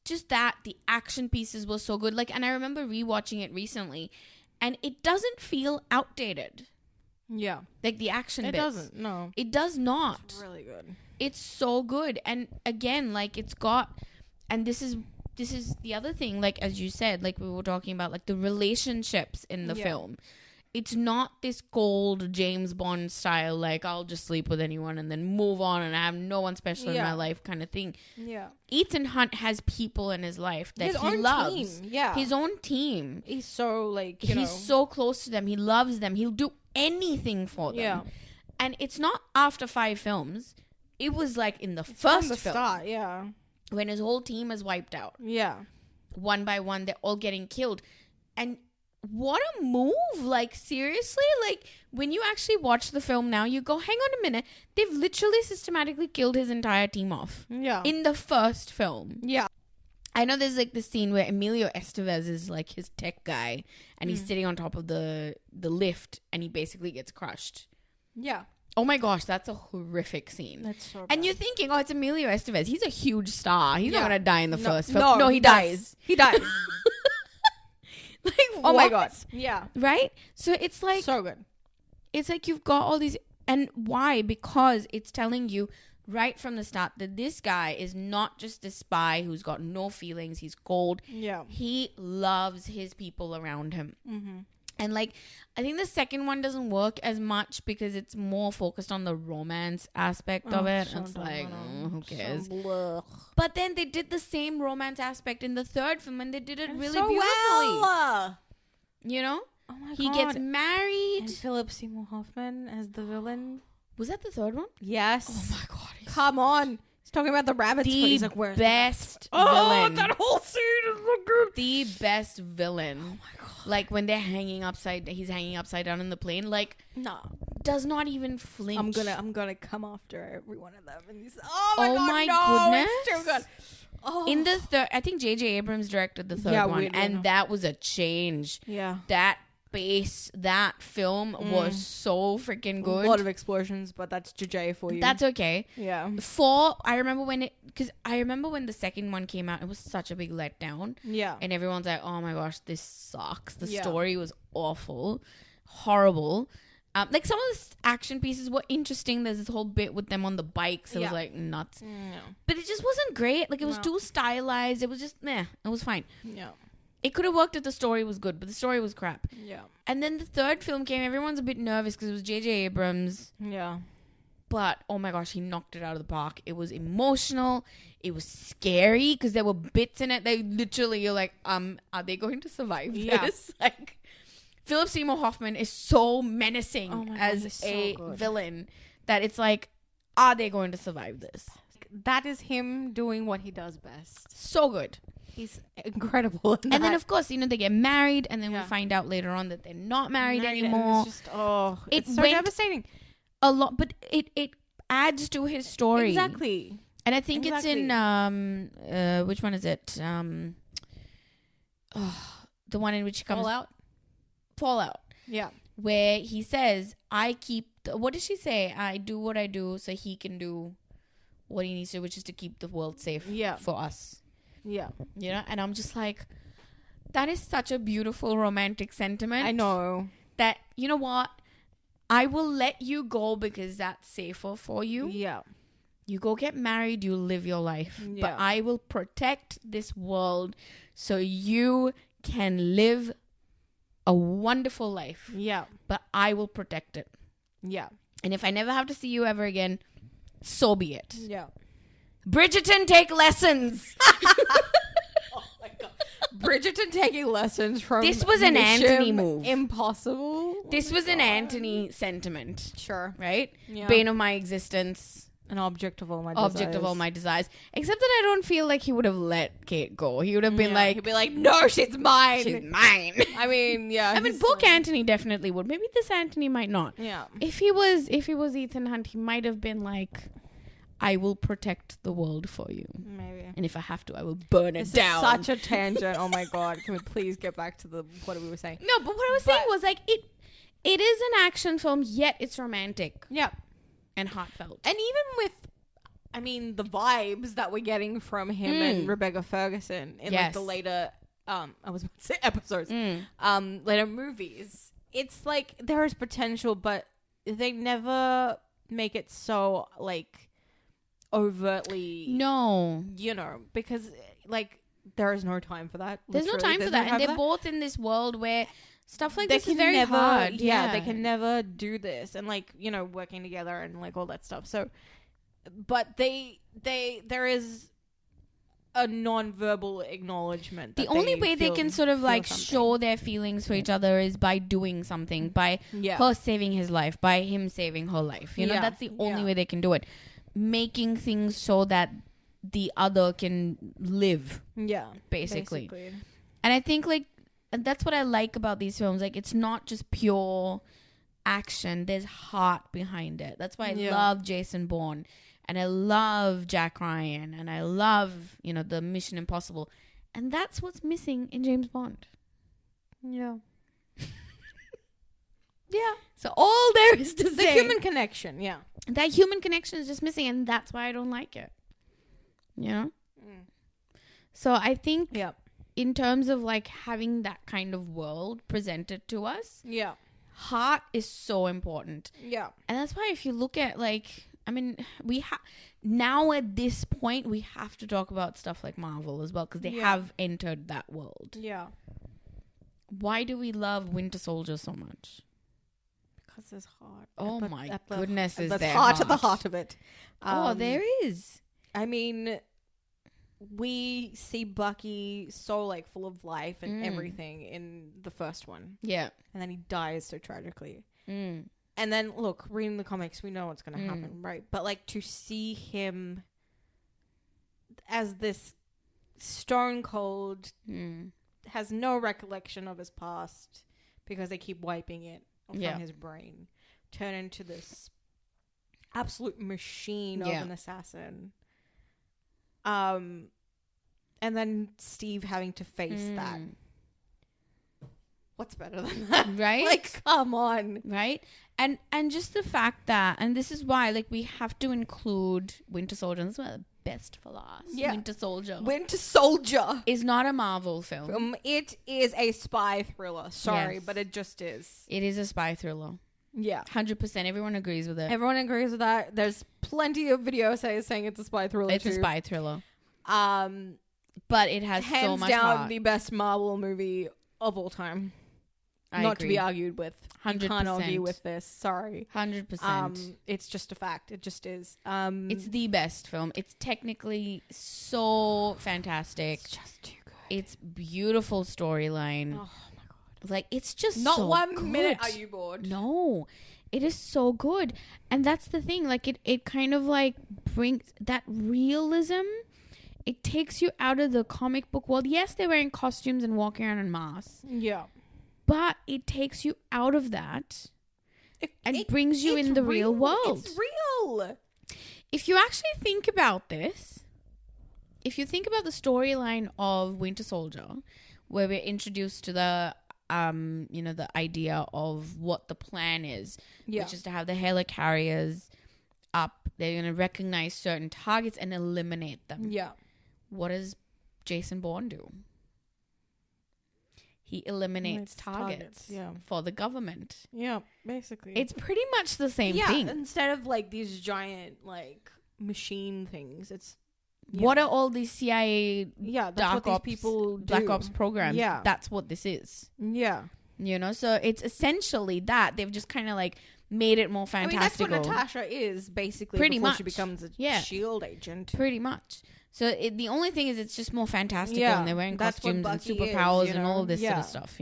just that, the action pieces were so good. Like, and I remember rewatching it recently, and it doesn't feel outdated. Yeah. Like the action bits. It doesn't, no. It does not. It's really good. It's so good. And again, like it's got, and this is the other thing, like as you said, like we were talking about, like the relationships in the film. It's not this cold James Bond style, like I'll just sleep with anyone and then move on and I have no one special in my life kind of thing. Yeah. Ethan Hunt has people in his life that he loves. Team. Yeah. His own team. He's so like, he's so close to them. He loves them. He'll do anything for them. Yeah. And it's not after 5 films. It was like in the first film. Start, yeah. When his whole team is wiped out. Yeah. One by one, they're all getting killed. And what a move. Like, seriously? Like, when you actually watch the film now, you go, hang on a minute. They've literally systematically killed his entire team off. Yeah. In the first film. Yeah. I know there's, like, the scene where Emilio Estevez is, like, his tech guy. And he's sitting on top of the lift. And he basically gets crushed. Yeah. Oh, my gosh. That's a horrific scene. That's so bad. And you're thinking, oh, it's Emilio Estevez. He's a huge star. He's not going to die in the first film. No, No, he dies. He dies. Like, oh what? my god. Yeah. Right? So it's like, so good. It's like you've got all these, and why? Because it's telling you right from the start that this guy is not just a spy who's got no feelings. He's cold. Yeah. He loves his people around him. Mm-hmm. And like, I think the second one doesn't work as much because it's more focused on the romance aspect of it. And it's like, who cares? But then they did the same romance aspect in the third film, and they did it really beautifully. Well. You know? Oh my god. He gets married. And Philip Seymour Hoffman as the villain. Was that the third one? Yes. Oh my god. Come on. He's talking about the rabbits. The he's like, where's best villain. Oh, that whole scene is so good. The best villain. Oh my god. Like when they're he's hanging upside down in the plane. Like, no, does not even flinch. I'm gonna come after every one of them. And he's, oh my goodness. It's too good. Oh. In the third, I think J.J. Abrams directed the third one, and that was a change. Yeah. That film was so freaking good. A lot of explosions, but that's JJ for you. That's okay. Yeah. 4, I remember when the second one came out, it was such a big letdown. Yeah. And everyone's like, oh my gosh, this sucks. The story was awful. Horrible. Like some of the action pieces were interesting. There's this whole bit with them on the bikes. It was like nuts. No. But it just wasn't great. Like it was No. too stylized. It was just meh. It was fine. Yeah. It could have worked if the story was good, but the story was crap. Yeah. And then the third film came. Everyone's a bit nervous because it was J.J. Abrams. Yeah. But oh my gosh, he knocked it out of the park. It was emotional. It was scary because there were bits in it that literally you're like, are they going to survive this? Like, Philip Seymour Hoffman is so menacing as a villain that it's like, are they going to survive this? That is him doing what he does best. So good. He's incredible. And then, of course, they get married, and then we find out later on that they're not married anymore. It's just, it's so devastating. A lot, but it adds to his story. Exactly. And I think it's in which one is it? The one in which he comes Fallout. Yeah. Where he says, what does she say? I do what I do so he can do what he needs to, which is to keep the world safe for us. Yeah. And I'm just like, that is such a beautiful romantic sentiment. I know. That, you know what? I will let you go because that's safer for you. Yeah. You go get married, you live your life. Yeah. But I will protect this world so you can live a wonderful life. Yeah. But I will protect it. Yeah. And if I never have to see you ever again, so be it. Yeah. Bridgerton, take lessons. Oh my God. Bridgerton taking lessons from this was an Anthony move. Impossible. This was an Anthony sentiment. Sure. Right? Yeah. Bane of my existence. An object of all my desires. Object of all my desires. Except that I don't feel like he would have let Kate go. He would have been like... He'd be like, no, she's mine. She's mine. I mean, yeah. I mean, book Anthony definitely would. Maybe this Anthony might not. Yeah. If he was Ethan Hunt, he might have been like, I will protect the world for you. Maybe. And if I have to, I will burn it down. Such a tangent. Oh my God. Can we please get back to what we were saying? No, but what I was saying was like, it is an action film, yet it's romantic. Yeah. And heartfelt. And even with, I mean, the vibes that we're getting from him and Rebecca Ferguson in like the later, I was about to say episodes, later movies. It's like there is potential, but they never make it so like overtly. No. Because like there is no time for that. There's no time for that. And they're both in this world where stuff like this is very hard. Yeah, they can never do this. And like, working together and like all that stuff. So, but there is a non-verbal acknowledgement. The only way they can sort of like show their feelings for each other is by doing something, by her saving his life, by him saving her life. That's the only way they can do it. Making things so that the other can live. Yeah. Basically. And I think like, and that's what I like about these films. Like, it's not just pure action. There's heart behind it. That's why I love Jason Bourne. And I love Jack Ryan. And I love, the Mission Impossible. And that's what's missing in James Bond. Yeah. Yeah. So all there is to say. The human connection, yeah. That human connection is just missing. And that's why I don't like it. So I think in terms of like having that kind of world presented to us, heart is so important. Yeah. And that's why if you look at like, I mean, now at this point, we have to talk about stuff like Marvel as well because they have entered that world. Yeah. Why do we love Winter Soldier so much? Because there's heart. Oh my goodness, is there heart? Heart at the heart of it. There is. I mean, we see Bucky so like full of life and everything in the first one. Yeah. And then he dies so tragically. And then look, reading the comics, we know what's going to happen, right? But like to see him as this stone cold, has no recollection of his past because they keep wiping it from his brain, turn into this absolute machine of an assassin. And then Steve having to face that. What's better than that? Right? Like, come on. Right? And just the fact that, and this is why, like, we have to include Winter Soldier. This is one of the best for last. Yeah. Winter Soldier. Winter Soldier is not a Marvel film. It is a spy thriller. Sorry, but it just is. It is a spy thriller. Yeah. 100%. Everyone agrees with it. Everyone agrees with that. There's plenty of video essays saying it's a spy thriller. It's a spy thriller. But it has hands so much down heart. the best Marvel movie of all time. I Not agree. to be argued with. 100%. You can't argue with this. Sorry. 100%. It's just a fact. It just is. It's the best film. It's technically so fantastic. It's just too good. It's beautiful storyline. Oh my god. Like, it's just Not so 1 good. minute are you bored. No. It is so good. And that's the thing. Like, it kind of like brings that realism. It takes you out of the comic book world. Yes, they're wearing costumes and walking around in masks. Yeah. But it takes you out of that and brings you in the real world. It's real. If you actually think about this, if you think about the storyline of Winter Soldier, where we're introduced to the the idea of what the plan is, which is to have the helicarriers up. They're going to recognize certain targets and eliminate them. Yeah. What does Jason Bourne do? He eliminates targets for the government. Yeah, basically. It's pretty much the same thing. Yeah, instead of like these giant like machine things, it's what are all these CIA that's dark what ops, these people do. black ops programs? Yeah. That's what this is. Yeah. So it's essentially that. They've just kind of like made it more fantastical. I mean, that's what Natasha is basically Pretty before much. she becomes a SHIELD agent. Pretty much. So the only thing is it's just more fantastical and they're wearing costumes and superpowers and all of this sort of stuff,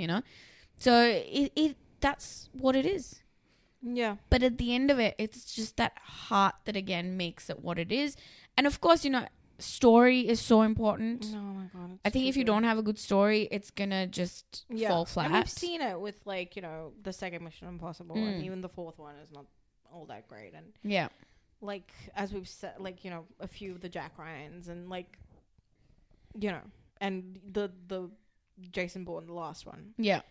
So it that's what it is. Yeah. But at the end of it, it's just that heart that again makes it what it is. And of course, story is so important. Oh my god. I think if you don't have a good story, it's gonna just fall flat. And we've seen it with like, the second Mission Impossible and even the fourth one is not all that great. And like as we've said, like, a few of the Jack Ryans and like, and the Jason Bourne, the last one. Yeah.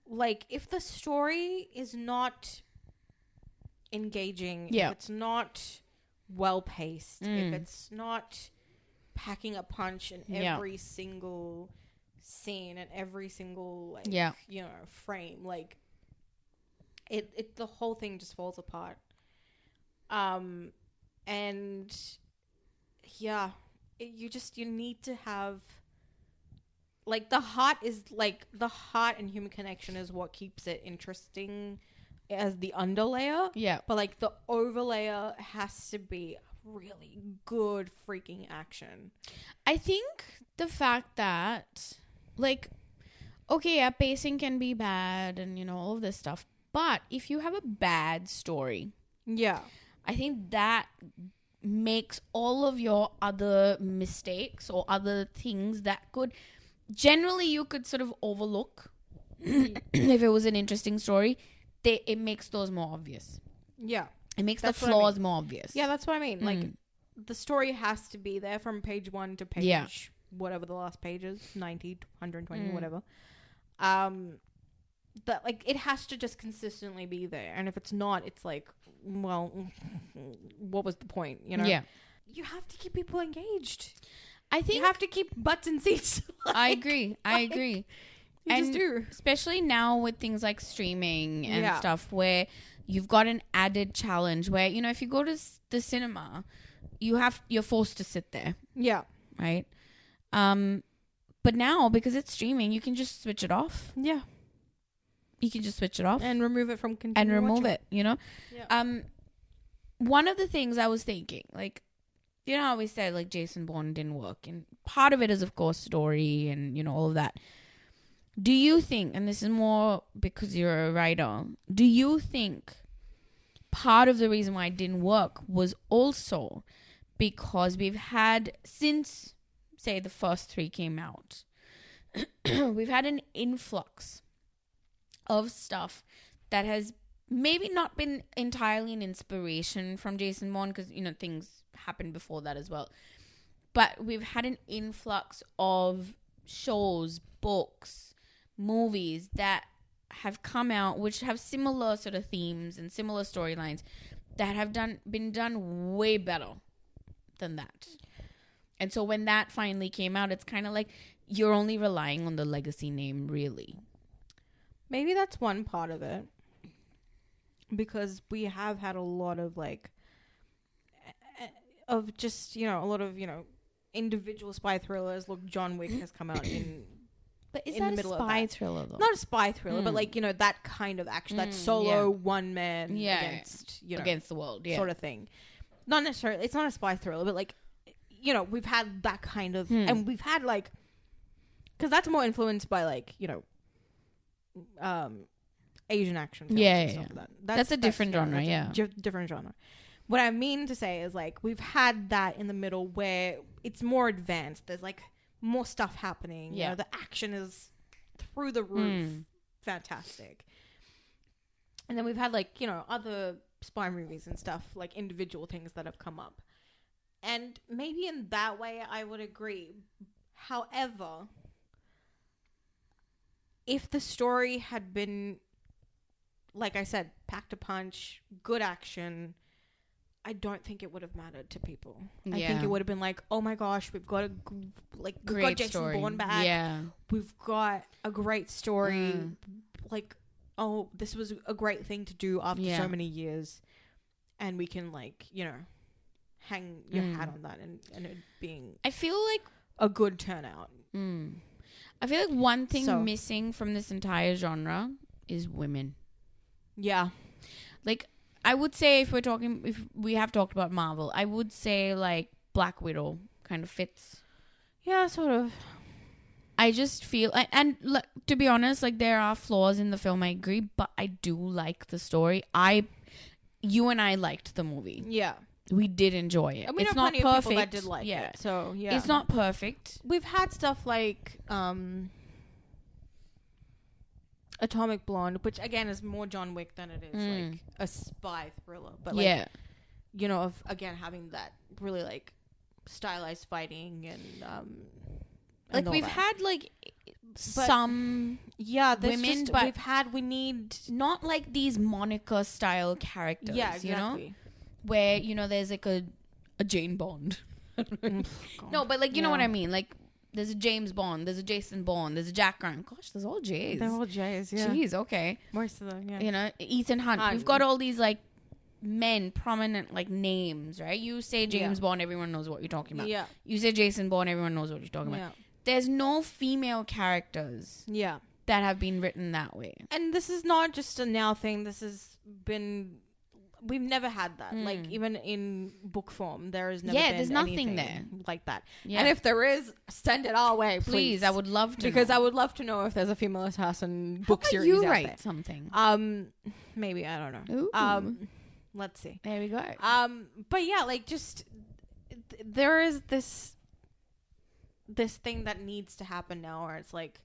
Like if the story is not engaging, if it's not well paced, if it's not packing a punch in every single scene and every single frame, like it the whole thing just falls apart. And you need to have like the heart and human connection is what keeps it interesting as the underlayer. Yeah. But like the overlayer has to be really good freaking action. I think the fact that pacing can be bad and all of this stuff, but if you have a bad story, I think that makes all of your other mistakes or other things that you could sort of overlook if it was an interesting story. It makes those more obvious. Yeah. It makes the flaws more obvious. Yeah, that's what I mean. Like, the story has to be there from page 1 to page whatever the last page is, 90, 120, whatever. That like it has to just consistently be there, and if it's not, it's like, well, what was the point? Yeah. You have to keep people engaged. I think you have to keep butts in seats. I agree. You just do, especially now with things like streaming and stuff, where you've got an added challenge. Where if you go to the cinema, you're forced to sit there. Yeah. Right. But now because it's streaming, you can just switch it off. Yeah. You can just switch it off and remove it from Yeah. One of the things I was thinking, like, how we said like Jason Bourne didn't work, and part of it is of course story and all of that. Do you think, and this is more because you're a writer, do you think part of the reason why it didn't work was also because we've had, since say the first 3 came out, we've had an influx of stuff that has maybe not been entirely an inspiration from Jason Bourne, because things happened before that as well, but we've had an influx of shows, books, movies that have come out which have similar sort of themes and similar storylines that have been done way better than that. And so when that finally came out, it's kind of like you're only relying on the legacy name, really. Maybe that's one part of it. because we have had a lot of like of just, you know, a lot of, you know, individual spy thrillers. Look, John Wick has come out in But is in that the middle a of spy that. thriller though? Not a spy thriller, but like, you know, that kind of action, that solo one man against, you know, against the world, sort of thing. Not necessarily, it's not a spy thriller, but like, you know, we've had that kind of, and we've had like, because that's more influenced by like, you know, Asian action films and stuff like that. That's a different genre, different genre. What I mean to say is like, we've had that in the middle where it's more advanced. There's like more stuff happening. You know, the action is through the roof. Fantastic. And then we've had like, you know, other spy movies and stuff, like individual things that have come up. And maybe in that way I would agree. However, if the story had been, like I said, packed a punch, good action, I don't think it would have mattered to people. I think it would have been like, oh my gosh, we've got we've got Jason Bourne back. Yeah. We've got a great story. Like, oh, this was a great thing to do after so many years. And we can, like, you know, hang your hat on that and it being, I feel like a good turnout. I feel like one thing missing from this entire genre is women. Yeah. Like, I would say if we have talked about Marvel, I would say like Black Widow kind of fits. Yeah, sort of. I just feel, and to be honest, like there are flaws in the film, I agree, but I do like the story. You and I liked the movie. Yeah. We did enjoy it. I mean, it's not perfect. Of people that did like it. So, yeah. It's not perfect. We've had stuff like Atomic Blonde, which again is more John Wick than it is like a spy thriller. But like, you know, of again having that really like stylized fighting and like we've had like some women, but we need not like these Monica style characters. Yeah, exactly. You know, where you know there's like a Jane Bond. No, but like you know what I mean, like. There's a James Bond. There's a Jason Bourne. There's a Jack Ryan. Gosh, there's all J's. They're all J's, yeah. Jeez, okay. Most of them, yeah. You know, Ethan Hunt. We've got all these, like, men, prominent, like, names, right? You say James Bond, everyone knows what you're talking about. Yeah. You say Jason Bourne, everyone knows what you're talking about. There's no female characters that have been written that way. And this is not just a now thing. This has been... We've never had that. Like, even in book form, there has never been there's nothing there like that. And if there is, send it our way, please. I would love to because I would love to know if there's a female assassin book series you out write there. Something. Maybe, I don't know. Ooh. Let's see. There we go. But yeah, like, just there is this thing that needs to happen now where it's like,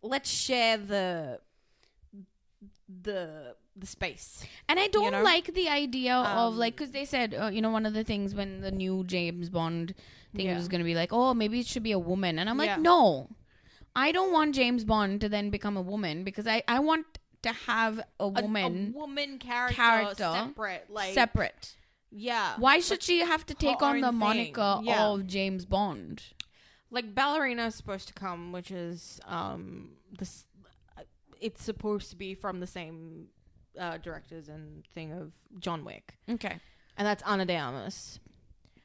let's share the space. And I don't like the idea of like, because they said you know, one of the things when the new James Bond thing was going to be like, oh, maybe it should be a woman, and I'm like, no, I don't want James Bond to then become a woman, because I want to have a woman character separate. Yeah. Why should she have to take on the moniker of James Bond? Like, Ballerina is supposed to come, which is this. It's supposed to be from the same directors and thing of John Wick. Okay. And that's Ana de Armas.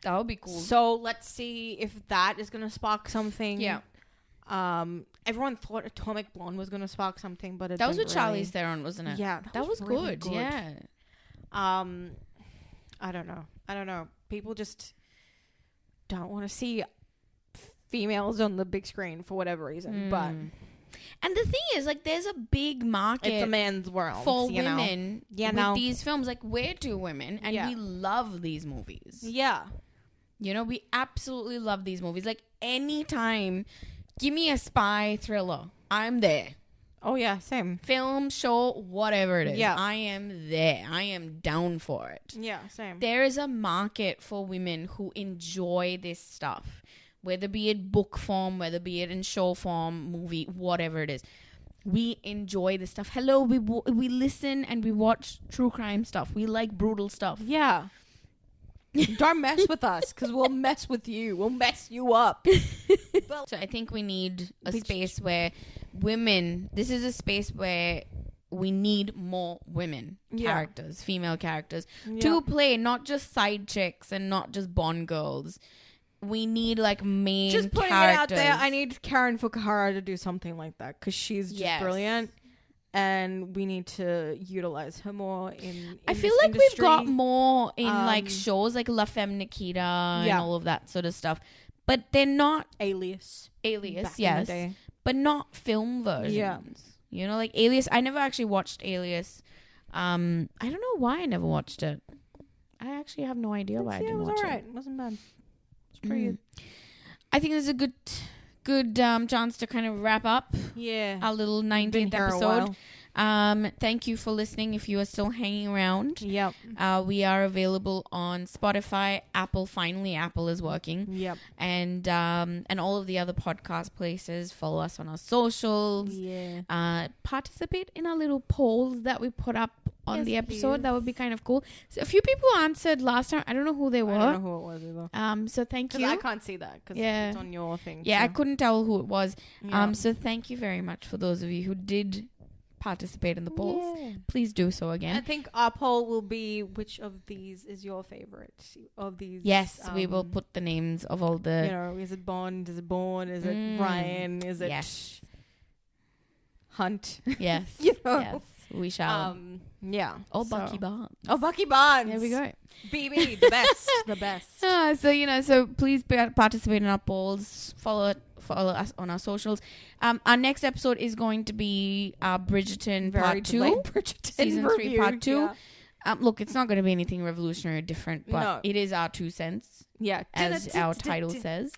That would be cool. So let's see if that is going to spark something. Yeah. Everyone thought Atomic Blonde was going to spark something, but that was with Charlize Theron, wasn't it? Yeah. That was really good. Yeah. I don't know. People just don't want to see females on the big screen for whatever reason, but... And the thing is, like, there's a big market. It's a man's world for women with these films. Like, we're two women, and we love these movies. Yeah. You know, we absolutely love these movies. Like, anytime, give me a spy thriller. I'm there. Oh, yeah, same. Film, show, whatever it is. Yeah. I am there. I am down for it. Yeah, same. There is a market for women who enjoy this stuff. Whether be it book form, whether be it in show form, movie, whatever it is. We enjoy this stuff. Hello, we listen and we watch true crime stuff. We like brutal stuff. Yeah. Don't mess with us, because we'll mess with you. We'll mess you up. So I think we need a space where women... This is a space where we need more women characters, female characters to Yep. play, not just side chicks and not just Bond girls. We need like main Just putting characters. it out there. I need Karen Fukuhara to do something like that because she's just brilliant, and we need to utilize her more in I feel this like industry. we've got more in like shows like La Femme Nikita and all of that sort of stuff, but they're not Alias, back in the day. But not film versions. Yeah. You know, like Alias. I never actually watched Alias. I don't know why I never watched it. I actually have no idea why I didn't watch it. It was alright. It wasn't bad. It's pretty good. I think there's a good chance to kind of wrap up our little 19th episode. Thank you for listening if you are still hanging around. Yep. We are available on Spotify, Apple. Finally, Apple is working. Yep. And all of the other podcast places. Follow us on our socials. Yeah. Participate in our little polls that we put up on the episode. Please. That would be kind of cool. So a few people answered last time. I don't know who they were. I don't know who it was either. So thank you. I can't see that because it's on your thing. Yeah, so. I couldn't tell who it was. Yeah. So thank you very much for those of you who did participate in the polls. Yeah. Please do so again. I think our poll will be which of these is your favorite of these. Yes, we will put the names of all the. You know, is it Bond? Is it Bourne? Is it Ryan? Is it Hunt? Yes. You know? Yes, we shall. Yeah. Bucky Barnes. Oh, Bucky Barnes. There we go. BB, the best. The best. So please participate in our polls. Follow us on our socials. Our next episode is going to be Bridgerton Part 2. Bridgerton Season 3 Part 2. Yeah. Look, it's not going to be anything revolutionary or different, but it is our 2 cents. Yeah. As our title says.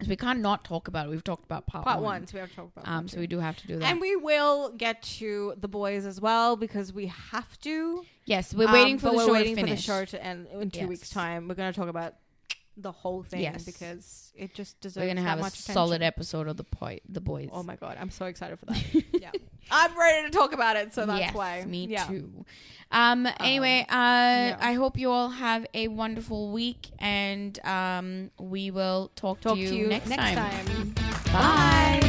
So we can't not talk about it. We've talked about part 1. So we have to talk about so we do have to do that. And we will get to The Boys as well because we have to. Yes, we're waiting for the show to finish. For the show to end in 2 weeks' time. We're going to talk about the whole thing because it just deserves We're going to have a solid episode of The Boys. Oh my God. I'm so excited for that. Yeah. I'm ready to talk about it, so that's why. Me too. Anyway, I hope you all have a wonderful week, and we will talk to you next time. Bye.